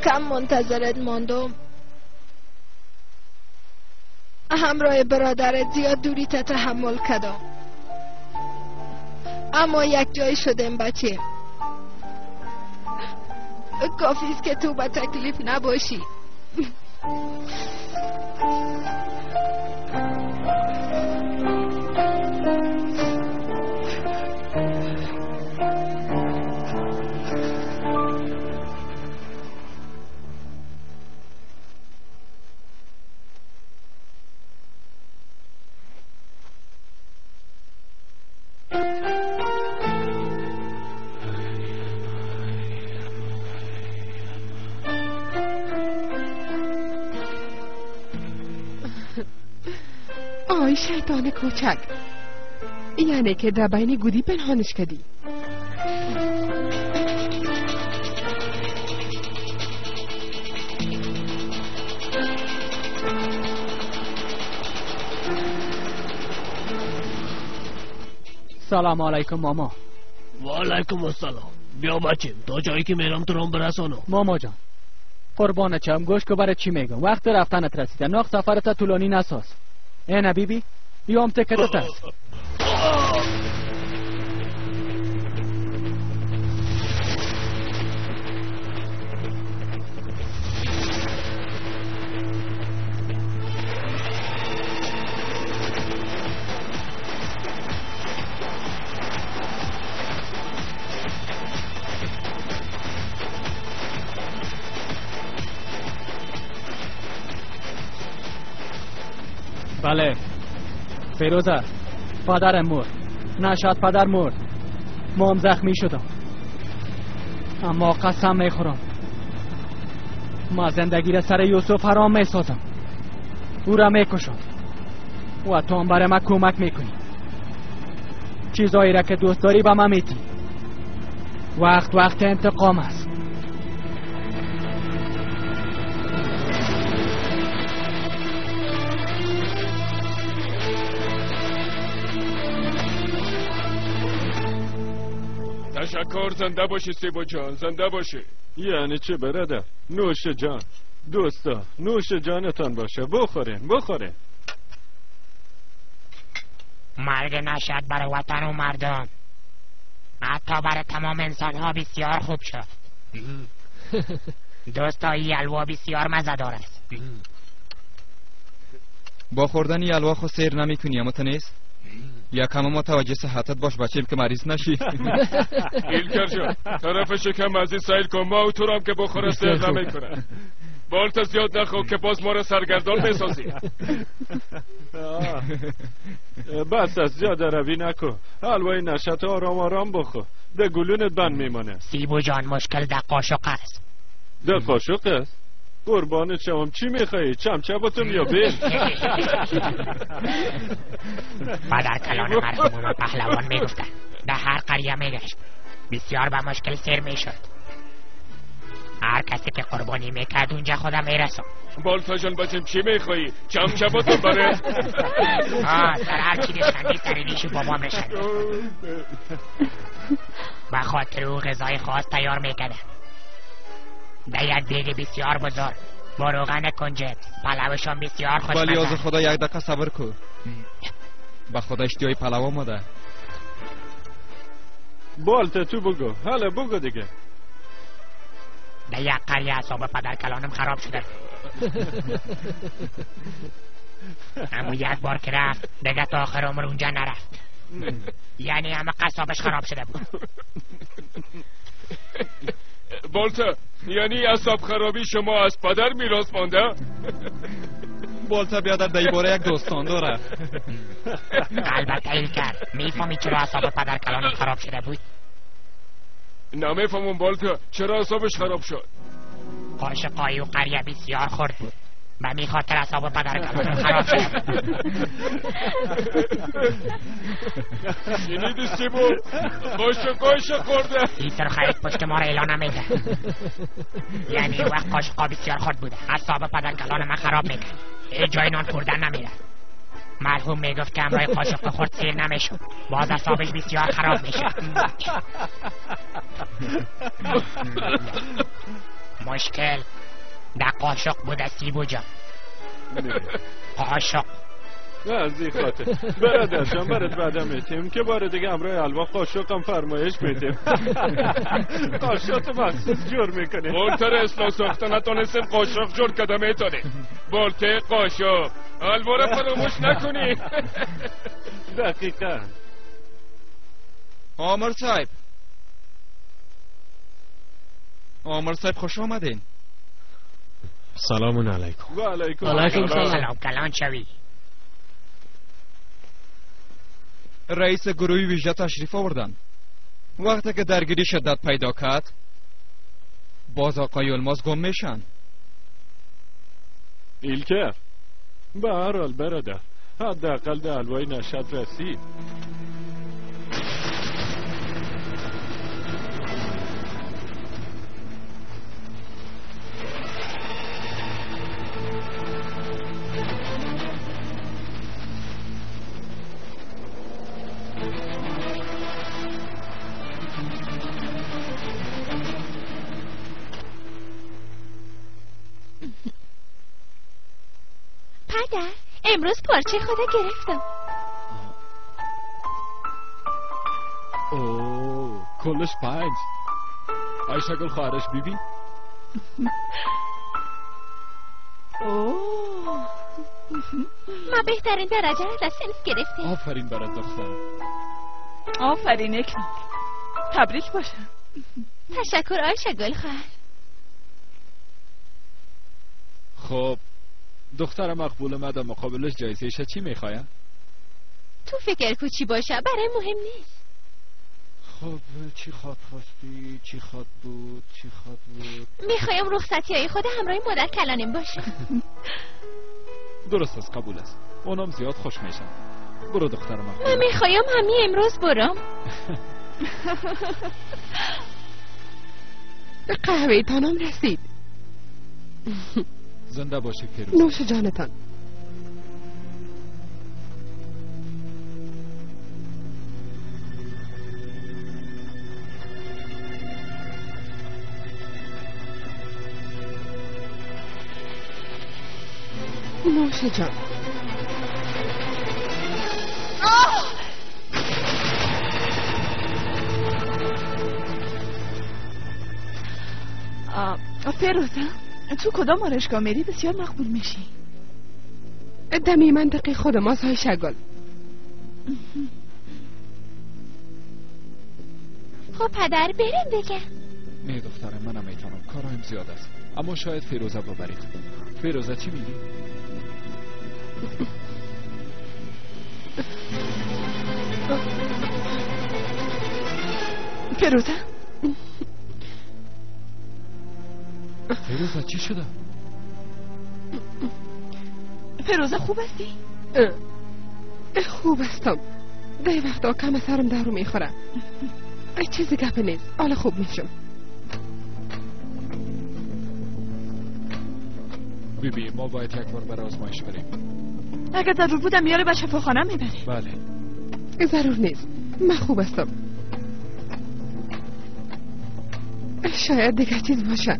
کم منتظرت ماندم. همراه برادرت زیاد دوری تحمل کردم، اما یک جای شدم بچه. کافیست که تو با تکلیف نباشی. آی شیطان کوچک، یعنی که در بین گودی پنهانش کردی؟ سلام علیکم ماما. و علیکم السلام. بیا بچه تا جایی که میرم تو رام برسانم. ماما جان قربان چم، گوش که برای چی میگم، وقت رفتنت رسیده، ناخ سفرت طولانی نساز. اینا بیبی بیام تکتت است. بله فیروزه، پدرم مرد، نشد پدر مرد، مام زخمی شدم، اما قسم میخورم ما زندگی را سر یوسف حرام میسازم، او را میکشم و تو هم برای ما کمک میکنی. چیزایی را که دوست داری به من میدی. وقت انتقام است. تشکر. زنده باشی سیبو جان، زنده باشی. یعنی چه برادر؟ نوش جان دوستا، نوش جانتان باشه. بخورین. مرگ نشد برای وطن و مردم، حتی برای تمام انسان ها بسیار خوب شد. دوستا این حلوا بسیار مزه‌دار است. با خوردن این حلوا خود سیر نمی کنی اما نیست؟ یکم متوجه صحتت باش بچه‌م که مریض نشی. ایلکر جان طرف شکم از این سیل کن، ما و تو رام که بخوره سیر نمی کنه. بالت زیاد نخو که باز ما رو سرگردان میسازی. بس از زیاد روی نکن، حلوای نشت آرام بخور، ده گلونت بند میمانه. سیبو جان مشکل ده قاشق است. ده قاشق است؟ قربان شمام چی میخوایی؟ چمچباتم یا بیل؟ پدر کلان مرحوم و پهلوان میگفتن در هر قریه میگشت، بسیار به مشکل سیر میشد. هر کسی که قربانی میکرد اونجا خودم میرسم. بالتا جان بچم چی میخوایی؟ چمچباتم بره؟ سر هر چی دشندی سر ریش بابام رشند. به خاطر او غذای خاص تیار میکردن. در یک دیگ بسیار بزرگ با روغن کنجد، پلوشان بسیار خوشمزه. ولی از خدا یک دقیقه صبر کن، به خدا اشتیای پلو آمده. بالت تو بگو، حالا بگو دیگه. در یک قریه اعصاب پدر کلانم خراب شده، اما یک بار که رفت دیگه تا آخر عمر اونجا نرفت. یعنی همه قصابش خراب شده بود. بالتا یعنی اعصاب خرابی شما از پدر میراث مانده؟ بالتا بیادر در باره یک دوستان داره. البته ایلکر میفهمی چرا اعصاب پدر کلانم خراب شده بود؟ نمیفهمم بالتا چرا اعصابش خراب شد. قاشقایی و قریه بسیار خورد بود، به می خاطر اعصاب پدر کلانم خراب شد. شنیدی سیبو؟ قاشقایش خورده. این سرخیت پشت ما را اعلان نمیده. یعنی وقت قاشقا بسیار خورد بوده، اعصاب پدر کلانم خراب میکرد، هیچ جای نان خوردن نمیره. مرحوم میگفت که همراه قاشق خورد سیر نمیشد، باز اعصابش بسیار خراب میشه. مشکل در قاشق بوده سیبو جان. قاشق از این خاطر برادرشان برات بعدم میتیم که بار دیگه امرای حلوا قاشقم فرمایش میتیم. قاشق مخصوص جور میکنیم. بولتر اصلاح ساخته نتونستیم قاشق جور کده میتونیم. بولتر قاشق حلوا را فراموش نکنی. دقیقا. آمر صاحب خوش آمدین. سلام علیکم. و علیکم سلام کلان شوی. رئیس گروه ویژه تشریف آوردن. وقتی که درگیری شدت پیدا کرد باز آقای الماس گم میشن. ایلکر به هر حال برادر حداقل به حلوای نشد رسید. پدر امروز پارچه خدا گرفتم. اوه کلش 5. آیشه گل خواهرش بیبی. اوه ما بهترین درجه را از سنف گرفتیم. آفرین برات دخترم. آفرین اکنون. تبریک باشه. تشکر آیشه گل خواهر. خب دختر مقبول من در مقابلش جایزه‌اش چی میخوایم؟ تو فکر کو چی باشه برای مهم نیست. خب چی خواد خواستی؟ چی خواد بود؟ میخوایم رخصتی های خود همراه مادر کلانم باشه. درست است قبول است. اونم زیاد خوش میشن. برو دختر مقبول. من میخوایم همین امروز برم. قهوه تانم رسید. زنده باشی فیروز. نوش جانتان. نوش جان. فیروزه تو کدام آرایشگاه میری بسیار مقبول میشی؟ دمی منطقه خود ما سای شگل. خب پدر بریم دیگه. نه دخترم منم میتونم کارم زیاد است اما شاید فیروزه ببرید. فیروزه چی میگی؟ فیروزه فیروزه چی شده؟ فیروزه خوب هستی؟ خوب هستم. ده وقتا کم سرم دارو میخوره. چیزی گپ نیست. حالا خوب میشم. بیبی ما باید یک بار برای آزمایش بریم. اگر ضرور بودم میاره به شفاخانه میبری. بله ضرور نیست. من خوب هستم. شاید دیگه چیز باشه.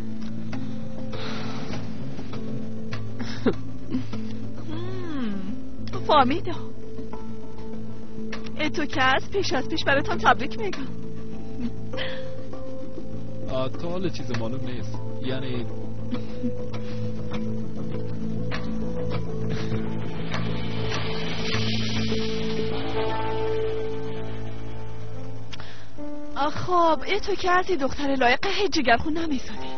فامیدا تو که از پیش براتون تبریک میگم. تا حالا چیز معلوم نیست. یعنی خب تو که از دختر لایق هیچ جگرخون نمیسازی.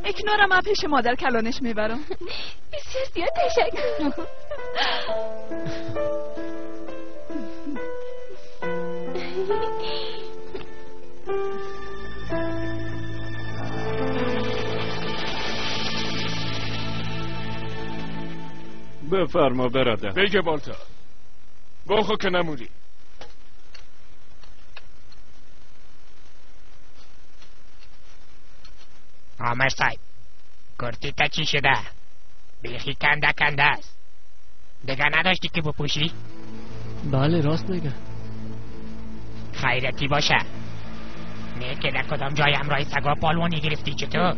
اکنون من پیش مادر کلانش میبرم. بسیار زیاد تشکر. بفرما برادر. بگه بالتا بخو که نمودی. آمر صاحب کرتی تا چی شده؟ بیخی کنده است. دیگه نداشتی که بپوشی؟ بله راست میگه. خیرتی باشه. نه که در کدام جای همراه سگا پالونی گرفتی چطور؟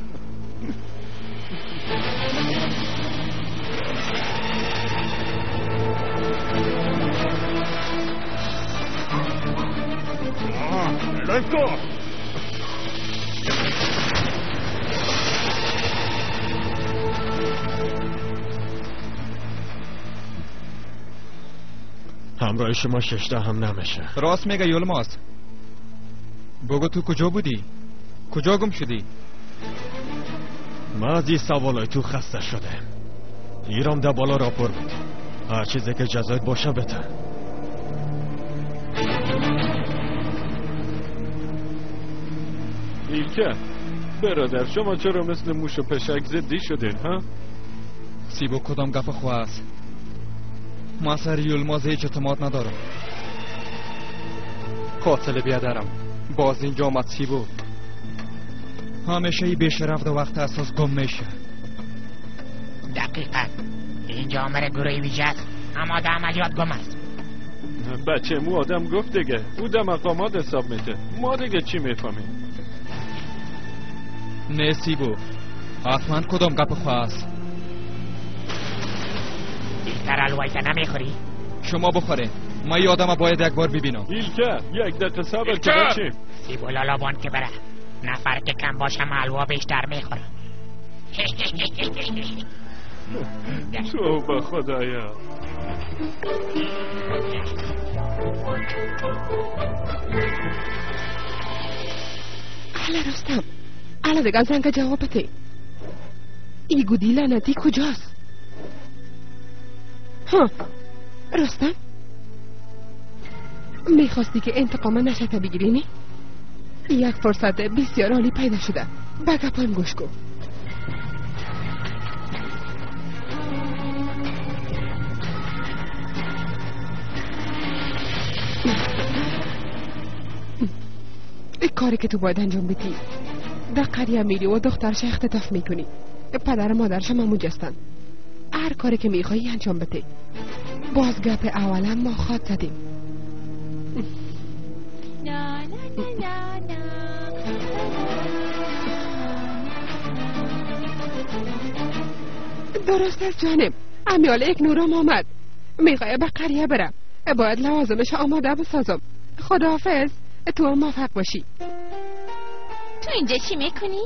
Let's go! همراه شما ششته هم نمیشه. راست میگه یلماز. بگو تو کجا بودی؟ کجا گم شدی؟ من از این سوالای تو خسته شدم. ایرام ده بالا راپور بود. هر چیزی که جزایت باشه بته. ایلکه برادر شما چرا مثل موش و پشک زدی شدین ها؟ سیبو کدام گپ خواه است؟ من سر یلماز هیچ اعتماد ندارم. قاتل بیادرم باز اینجا آمد سیبو. همیشه ای بیشرفت و وقت اساس گم میشه. دقیقا اینجا آمر گروهی ویژه است اما در عملیات گم است. بچه مو آدم گفت دیگه او در مقامات حساب میده. ما دیگه چی میفهمیم؟ نه سیبو حتما کدام گپ خواه است؟ بیشتر الوایته نمیخوری؟ شما بخوره من یه آدم باید یک بار ببینم. ایلکه یک دقیقه صبر که بچیم. سیبو لالابان که بره نفر که کم باشه الوا بیشتر میخوره. تو به خدایا اله رستم اله دیگه زنگ جواب بده. ای گودی لعنتی کجاست؟ ها رستم میخواستی که انتقام نشته بگیری نی؟ یک فرصت بسیار عالی پیدا شده. به گپایم گوش کن. این کاری که تو باید انجام بدی در قریه میری و دخترش اختطاف میکنی. پدر مادرش هم همونجاستن. هر کاری که میخوایی انجام بده. باز گپ اولا ما خواد زدیم. درست است جانم. امیال یک نورم آمد. میخواه به قریه برم. باید لوازمش آماده بسازم. خداحافظ. تو هم موفق باشی. تو اینجا چی میکنی؟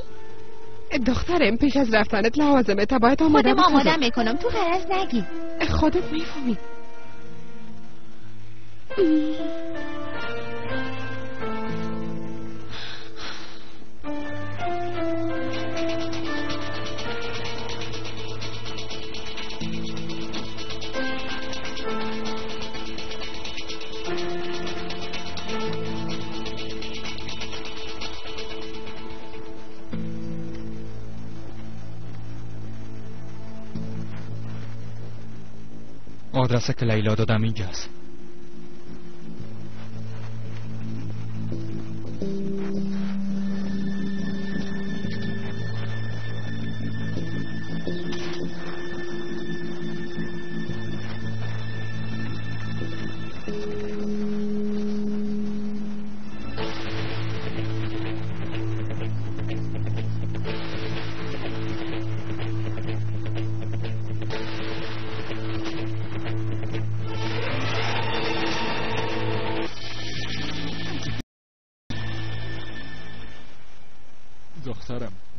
دخترم پیش از رفتنت لوازمت باید آماده بسازم. خودم آماده میکنم تو غرض نگی. خودت میفهمی. آدرس که لیلا دادم اینجاست.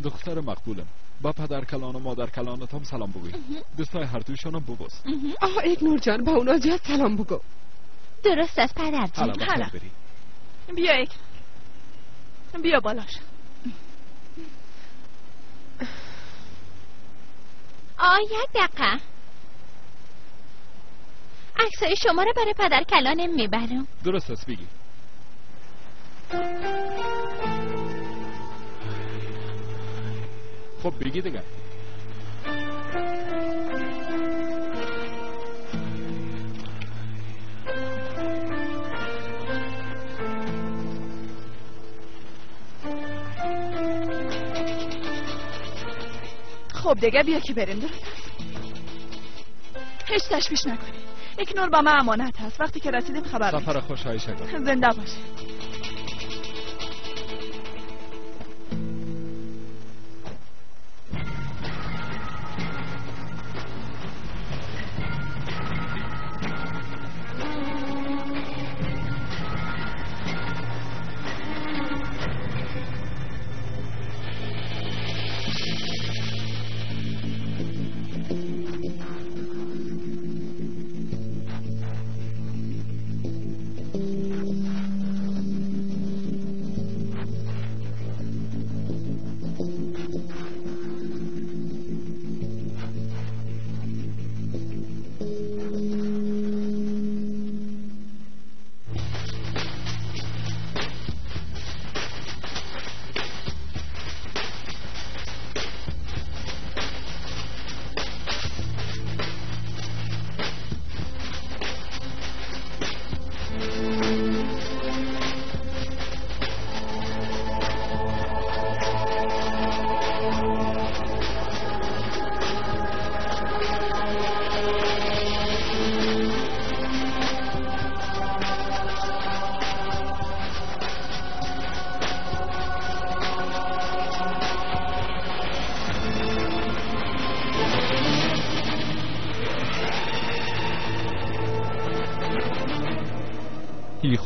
دختر مقبولم. با پدر کلان و مادر کلانت هم سلام بگوی. دوستای هر دویشانم ببوس. ایک نور جان با اونا زیاد سلام بگو. درست است پدر جان. حالا بیا ایک بیا بالاش. یک دقیقه عکسای شما رو برای پدر کلانم میبرم. درست است بگی. خب بگی دیگه. خب دیگه بیا که بریم. درست است. هیچ تشویش نکنی. یک نور با من امانت هست. وقتی که رسیدیم خبر میدم. سفر خوش عایشه. زنده باشه.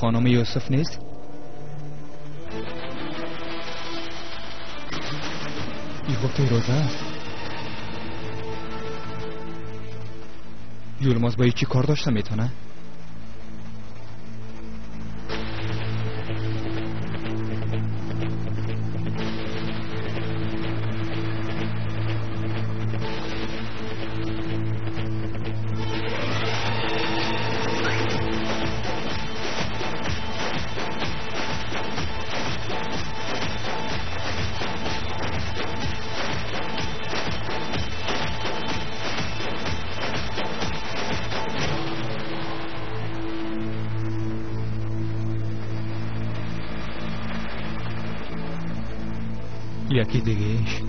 خانم یوسف نیست؟ ایگو فیروزه یولماز با چی کار داشته میتونه؟ یکی دیگهش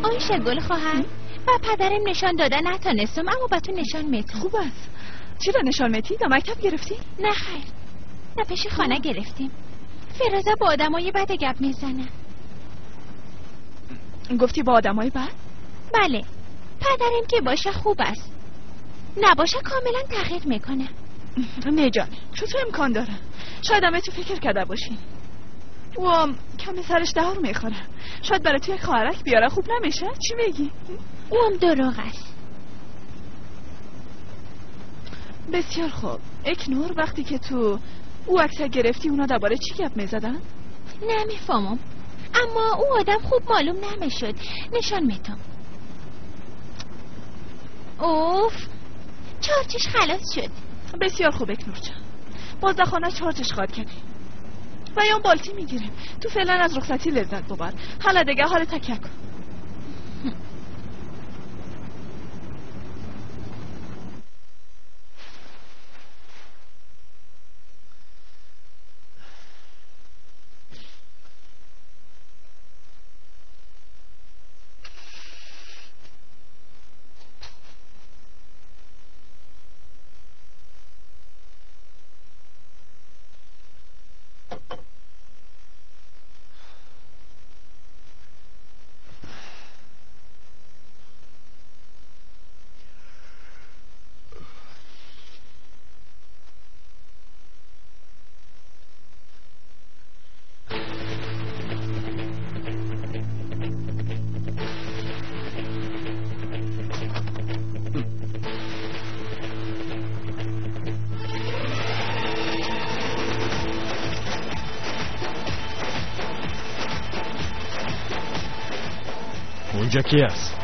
آیشه گل خواهر و پدرم نشان دادن نتانستم اما با تو نشان میتونم. خوب است. چی را نشان میتی؟ در مکتب گرفتی؟ نه خیر، نه پیش خانه گرفتیم. فیروزه با آدمای بد گپ میزنه. گفتی با آدمای بد؟ بله، پدرم که باشه خوب است، نباشه کاملا تغییر میکنه. نه جان، چطور امکان داره؟ شاید همه تو فکر کرده باشی. و کمی سرش دهار میخوره. شاید برای تو یک خواهرک بیاره خوب نمیشه؟ چی میگی؟ او هم دروغ است. بسیار خوب. اکنور وقتی که تو او عکس گرفتی اونا درباره چی گپ میزدن؟ نمیفهمم، اما او آدم خوب معلوم نمیشد. نشان میتم. اوف، چارچش خلاص شد. بسیار خوب اکنور جان. بازدخانه چارچش خواد کنی و یا بالتی میگیریم. تو فعلا از رخصتی لذت ببر. حالا دیگه حال تکیه کن. اونجا کی است؟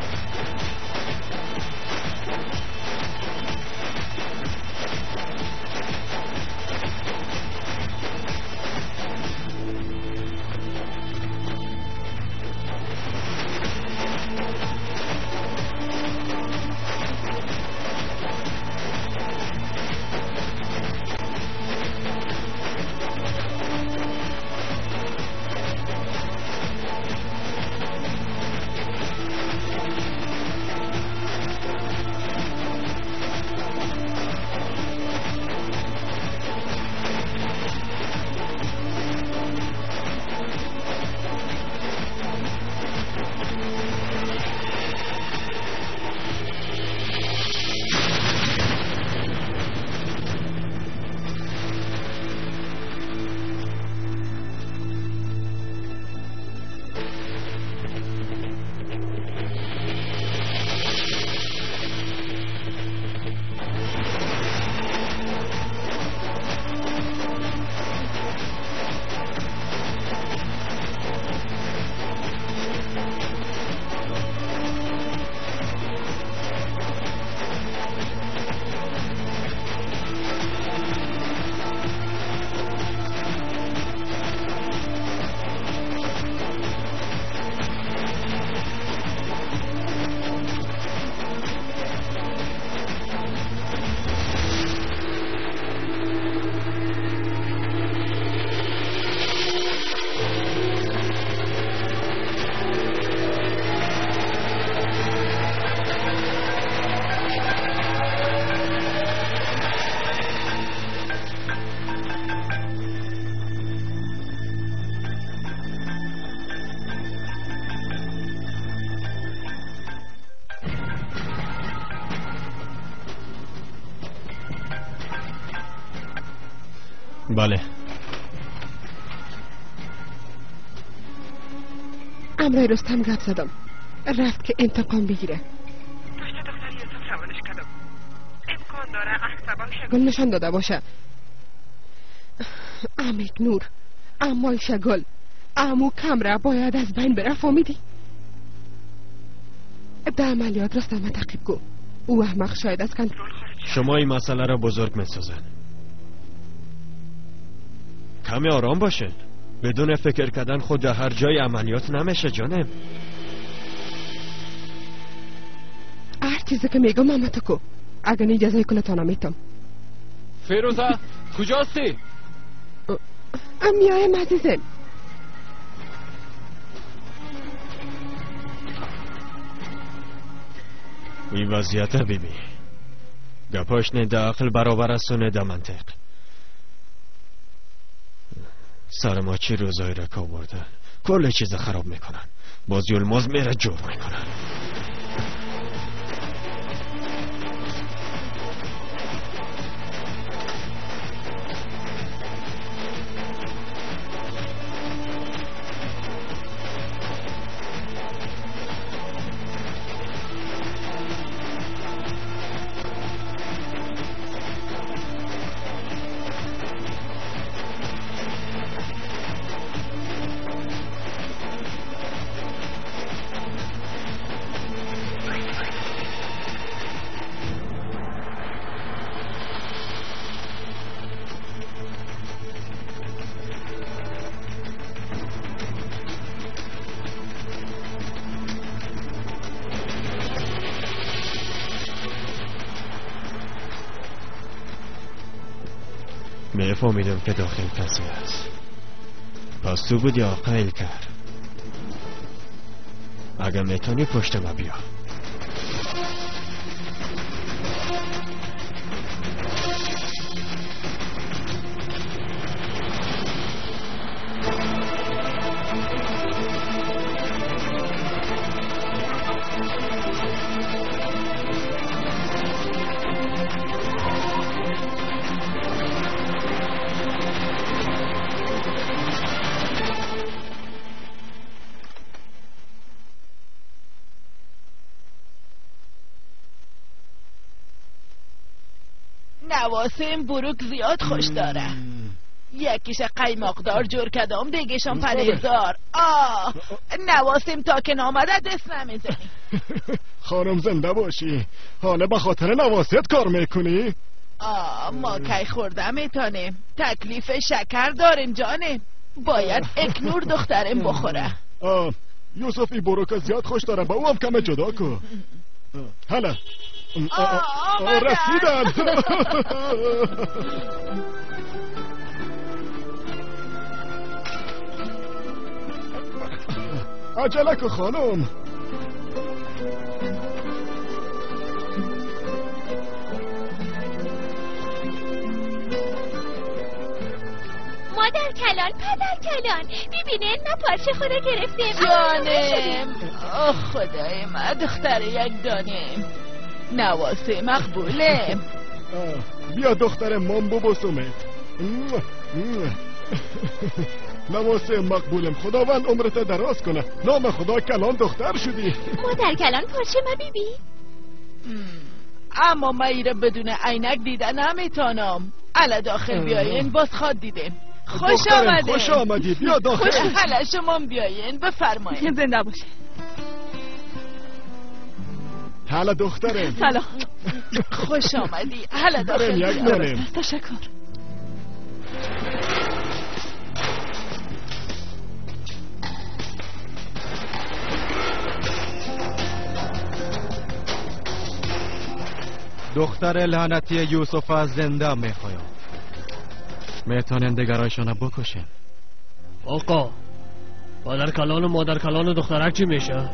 بله. امرای رستم گپ زدم، رفت که انتقام بگیره. پشت دختر یوسف روانش کردم. امکان داره احسابا گل نشان داده باشه. امیک نور، امای شگل، امو کمره باید از بین بره، فهمیدی؟ در عملیات رستم تعقیب کو. او احمق شاید از کنترل خارج. شما این مسئله را بزرگ میسازن. کمی آرام باشین. بدون فکر کردن خود در هر جای عملیات نمیشه جانم. هر چیزی که میگم محمد کو. اگر اجازه کنه تا نمیتم. فیروزه کجاستی؟ میایم عزیزم. این وضعیت بیبی گپاش نه در عقل برابر است و نه در منطق. سر ما چی روزایی را که آوردن کل چیز خراب میکنن. باز یلماز میره جور میکنن. میفهمیدم که داخل کسی هست. پس تو بودی آقا الکر. اگر میتونی پشت ما بیا. نواسم بروک زیاد خوش داره. یکیش قیماقدار جور کدام دیگهشم پنیردار. نواسم تا که نامده دست نمیزنی. خانم زنده باشی. حالا به خاطر نواست کار میکنی؟ ما کی خورده میتونیم. تکلیف شکر داریم جانم. باید اکنور دخترم بخوره. یوسف ای بروک زیاد خوش داره. با او هم کم جدا کن. حالا رسیدن. عجله کن خانم. مادر کلان، پدر کلان، ببینین ما پارچه خورا گرفتیم. جانم خدای ما دختر یک دانیم. نواسه مقبوله. بیا دختر من ببوسمت. نواسه مقبولم. خداوند عمرت دراز کنه. نام خدا کلان دختر شدی. مادر کلان پارچه ما بیبی. اما ما ایره بدون عینک دیدن نمیتونم. الا داخل بیاین باز خواد دیدیم. خوش آمده. خوش آمدی. بیا داخل. خوش حالا شما بیاین بفرمایید. زنده باشه. حالا دخترم. سلام. خوش آمدی. حالا داخل بیاین. تشکر. دختر لعنتی یوسف از زنده میخوایم. میتونن دگرایشان بکشن. آقا مادر کلان و مادر کلان و دخترک چی میشه؟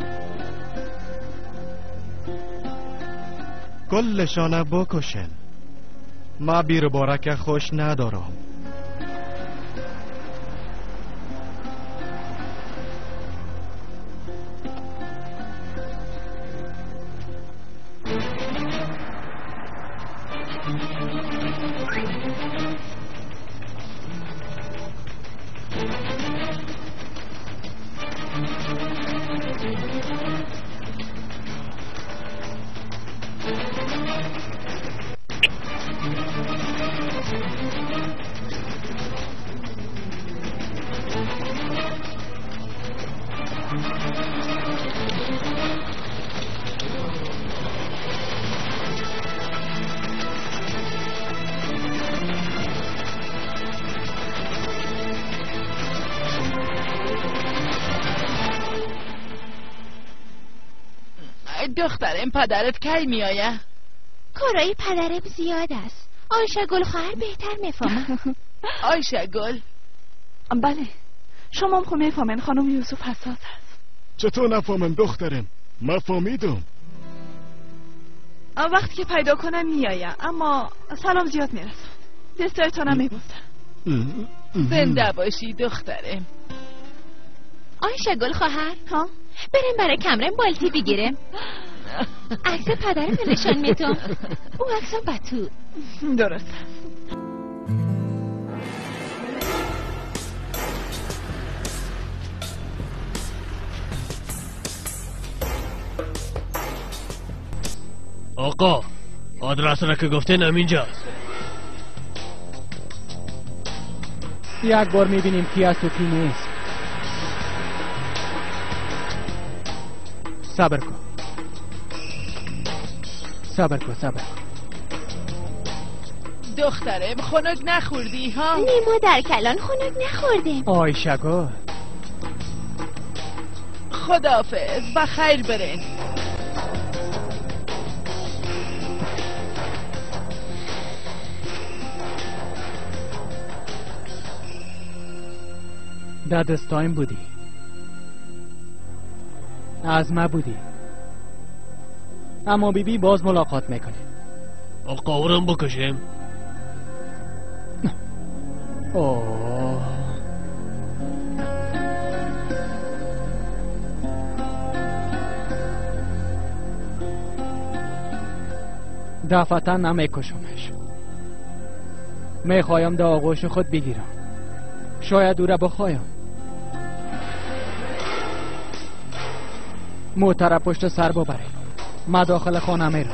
کلشان بکشن. ما بیر بارک خوش ندارم. دخترم پدرت کی میآیه؟ کارای پدرم زیاد است. آیشه گل خواهر بهتر میفهمه. آیشه گل؟ بله، شما هم خو میفهمین خانم یوسف حساس است. چطور نفهمم دخترم؟ من فهمیدم. وقتی که پیدا کنم میآیم، اما سلام زیاد میرسم. دستایتانم میبوسم. زنده باشی دخترم. آیشه گل خواهر، ها؟ بریم برای کمرم بالتی بگیرم. عکس پدرم نشان میدم. او عکسم بطور. درست. آقا آدرس را که گفتین همینجاست. یک بار میبینیم کی است و کی نیست. صبر کن. دخترم خنک نخوردی ها؟ نیما در کلان خنک نخوردیم. آیشه گل خداحافظ، بخیر برین. دادستاین بودی، از ما بودی، اما بیبی باز ملاقات میکنه. آقا اورم بکشیم. اوه دفعتا نمیکشمش. میخوایم در آغوش خود بگیرم. شاید او را بخوایم. موتر پشت سر ببره. ما داخل خانه میرم.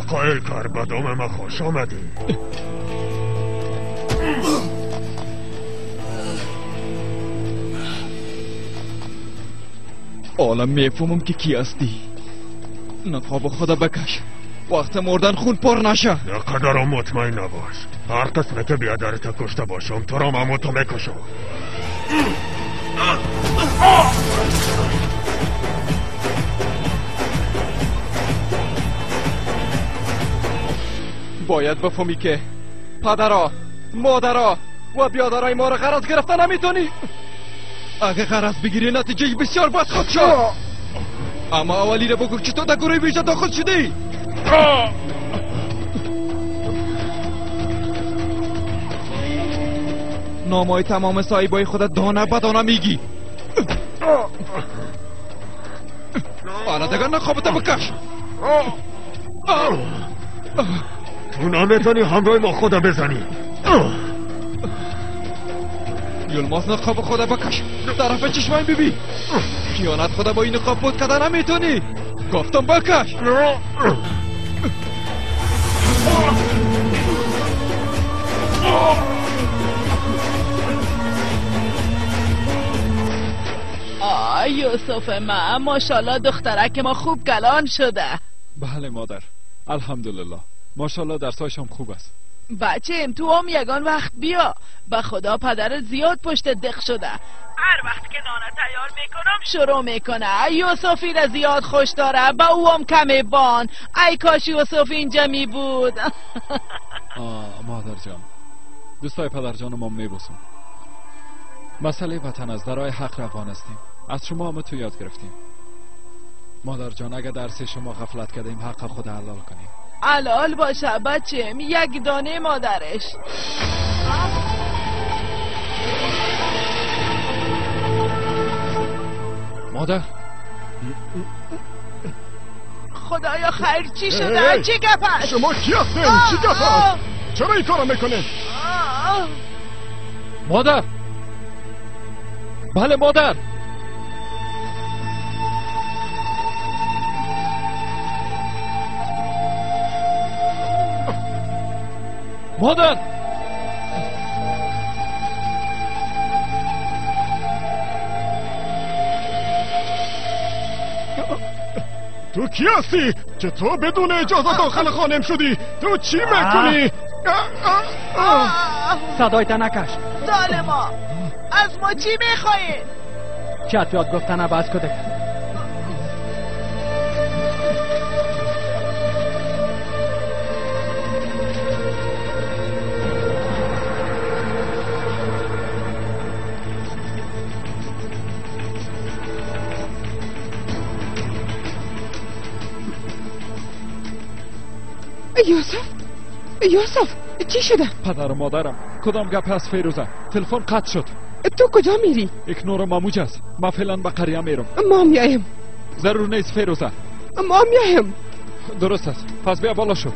آقای کربدام ما خوش آمدی. حالا میفهمم که کی هستی. نقاب خدا بکش، وقت مردن خون پر نشه. نقدرم مطمئن نباش. هر قسمت بیادرت کشته باشم تو را مموتو میکشم. باید بفهمی که پدرها، مادرها و بیادرهای ما را غرض گرفته نمیتونی. اگه غرض بگیری نتیجه بسیار بد خود شد. اما اولی را بگو که تو در گروه ویژه داخل شدی. نامای تمام صاحبای خودت دانه بدانه میگی. حالا دیگر نخوابت بکش. تو نمیتونی همراه ما خدا بزنی. یلماز نقاب خدا بکش، طرف چشمای بیبی. خیانت خدا با این نقاب بود کده نمیتونی. گفتم بکش. یوسف ما ماشاءالله دخترک ما خوب کلان شده. بله مادر، الحمدلله. ماشاءالله درساش هم خوب است. بچه تو هم یگان وقت بیا. به خدا پدر زیاد پشت دق شده. هر وقت که نانه تیار میکنم شروع میکنه یوسفی را زیاد خوش داره، با او هم کمی بان. ای کاش یوسف اینجا می بود. مادر جان، دوستای پدر جان ما میبوسم. مسئله وطن از درای حق روان هستیم. از شما هم تو یاد گرفتیم. مادر جان اگه درس شما غفلت کردیم حق خود حلال کنیم. حلال باشه بچم، یک دانه مادرش. مادر خدایا خیر چی شده؟ چی گپ است؟ شما کی هستین؟ چی گپ است؟ چرا این کارو میکنین؟ مادر بله مادر مادر تو کی هستی؟ که تو بدون اجازه داخل خانم شدی؟ تو چی میکنی؟ صدایت نکش. ظالما از ما چی میخواین؟ چت یاد گفتن بس کده. یوسف چی شده؟ پدر و مادرم کدام گپ هست فیروزه؟ تلفن قطع شد. تو کجا میری؟ اکنور ماموج است. من فعلا به قریه میرم. ما میایم. ضرور نیست فیروزه. ما میایم. درست است. پس بیا بالا شو.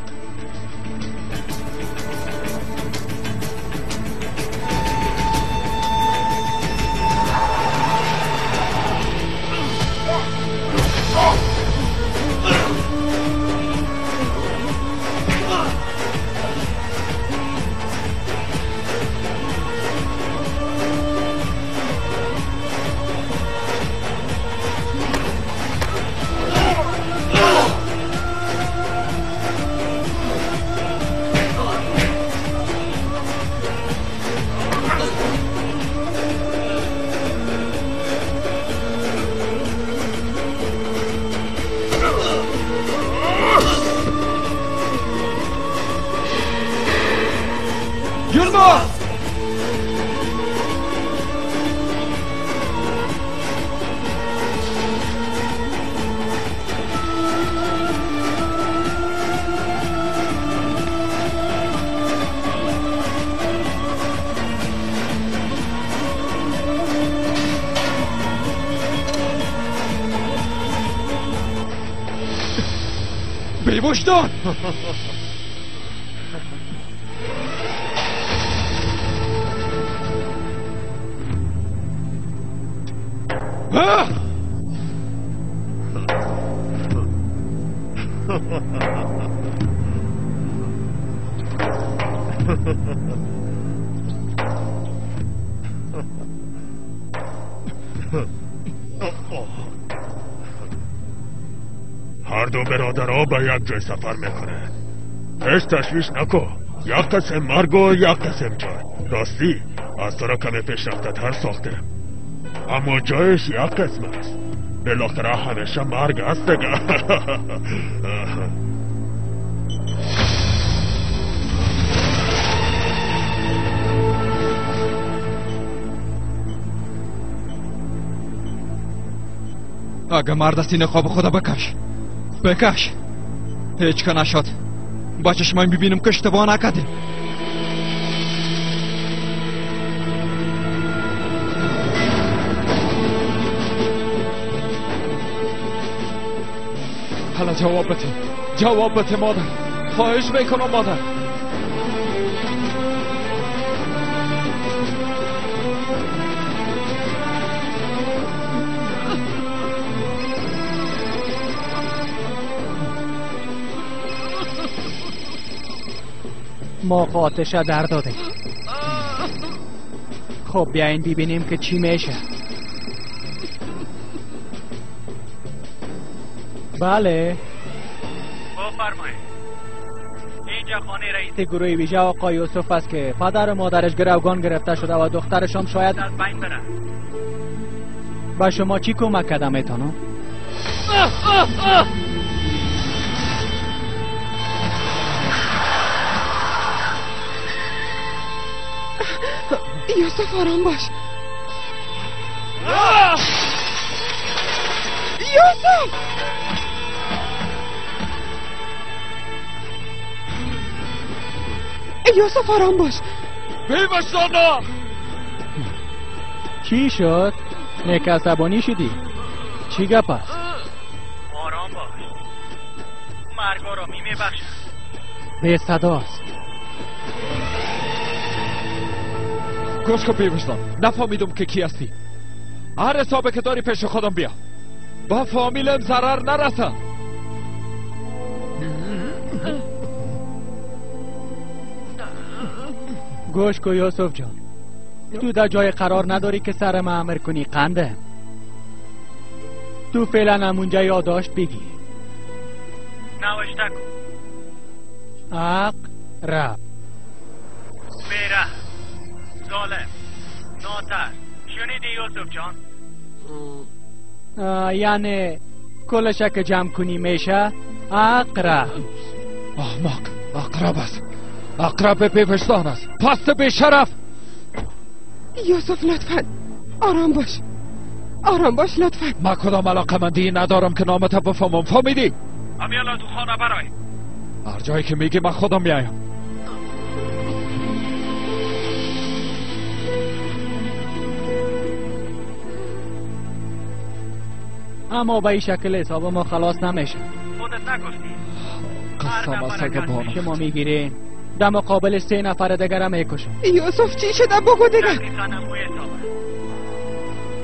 بی‌وجدان هر دو برادرها به یک جای سفر میکنه. هیچ تشویش نکن. یک قسم مرگ و یک قسم جای. راستی از تو را کمی پیشرفته‌تر ساختم، اما جایش یک قسم است. بالاخره همیشه مرگ است دیگه. اگه مرد است این خواب خدا بکش بکش. هیچ که نشد. با چشمایم ببینم که اشتباه نکردیم. حالا جواب بده مادر. خواهش میکنم مادر. ما آتشه در داده. خب بیاین ببینیم که چی میشه. بله بفرمایید. اینجا خانه رئیس گروه ویژه آقا یوسف است که پدر و مادرش گروگان گرفته شده و دخترشم شاید از بین بره. با شما چی کمک کردم میتونم؟ یوسف آرام باش. یوسف یوسف آرام باش. پیوستانا چی شد؟ نیک عصبانی شدی؟ چی گپ است؟ آرام باش. مرگ آرامی میبخشد. به صداست. گوش کن پیوستان، نفهمیدم که کی هستی. هر حسابه که داری پیش خودم بیا. با فامیلم ضرر نرسه. گوش کن یوسف جان، تو در جای قرار نداری که سر ما امر کنی قنده. تو فعلا همونجا یادداشت بگی. نوشته کن. عقرب، بیره، ظالم، ناتر. شنیدی یوسف جان؟ یعنی کلش که جمع کنی میشه عقرب. احمق، عقرب است. عقرب پیوستان است. پست به شرف. یوسف لطفا آرام باش. آرام باش لطفا. من کدام علاقمندی ندارم که نامت بفهمم. فهمیدی؟ امیالا تو خانه برای. هر جایی که میگی من خودم میایم. اما به این شکل حساب ما خلاص نمیشه. خودت نگفتی. قسم از سگ بانم. شما میگیرین در مقابل 3 نفر دیگر هم میکشن. یوسف چی شده بگو دیگه. دقیقا نموی حسابه.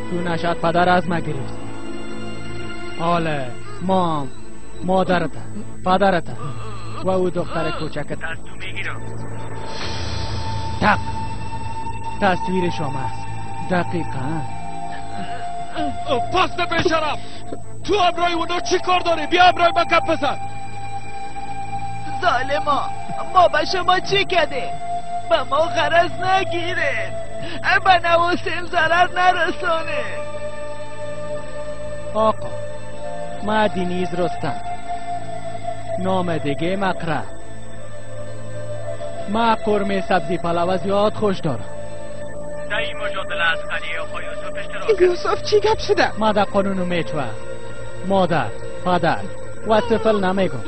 تو نشد پدر از ما گرفت. حاله مام، مادرت، پدرت و او دختر کوچکت. دستو میگیرم. تق تصویر شما است. دقیقا. پست به شرف. تو امرای اونا چی کار داری؟ بیا امرای من کپ بزن. ظالما، ما به شما چی کده؟ به ما غرض نگیره، به نواسم ضرر نرسانه. آقا ما دینیز رستم، نام دیگه مقرب. ما قرمه سبزی پلو زیاد خوش دارم. در این مجادله از قلیه آقا یوسف اشتراک. یوسف چی گپ شده؟ ما در قانونو میچوه. مادر، پدر و طفل نمیگم.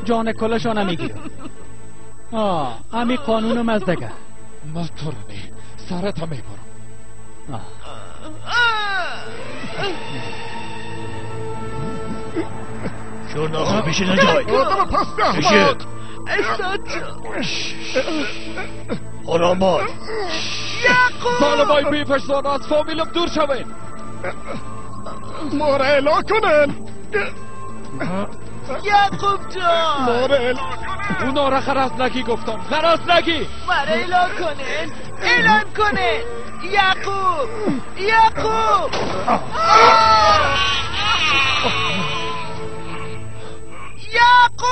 جان کلشو نمیگیرم. همی قانونم از دیگه. ما تو رو نی سرت هم میبرم. شورن آقا بشین جای. بشین. آرام باش. ظالمای بیفشتان از فامیلم دور شوین. ما را اعلا کنن. یعقوب جان، ما را اعلا اونا را خرس نگی گفتم. خرس نگی. مرا اعلان کنن. اعلان کنن. یعقوب، یعقوب. یعقوب.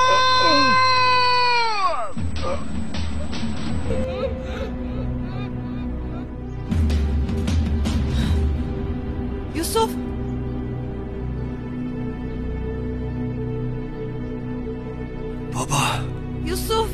یوسف، بابا یوسف.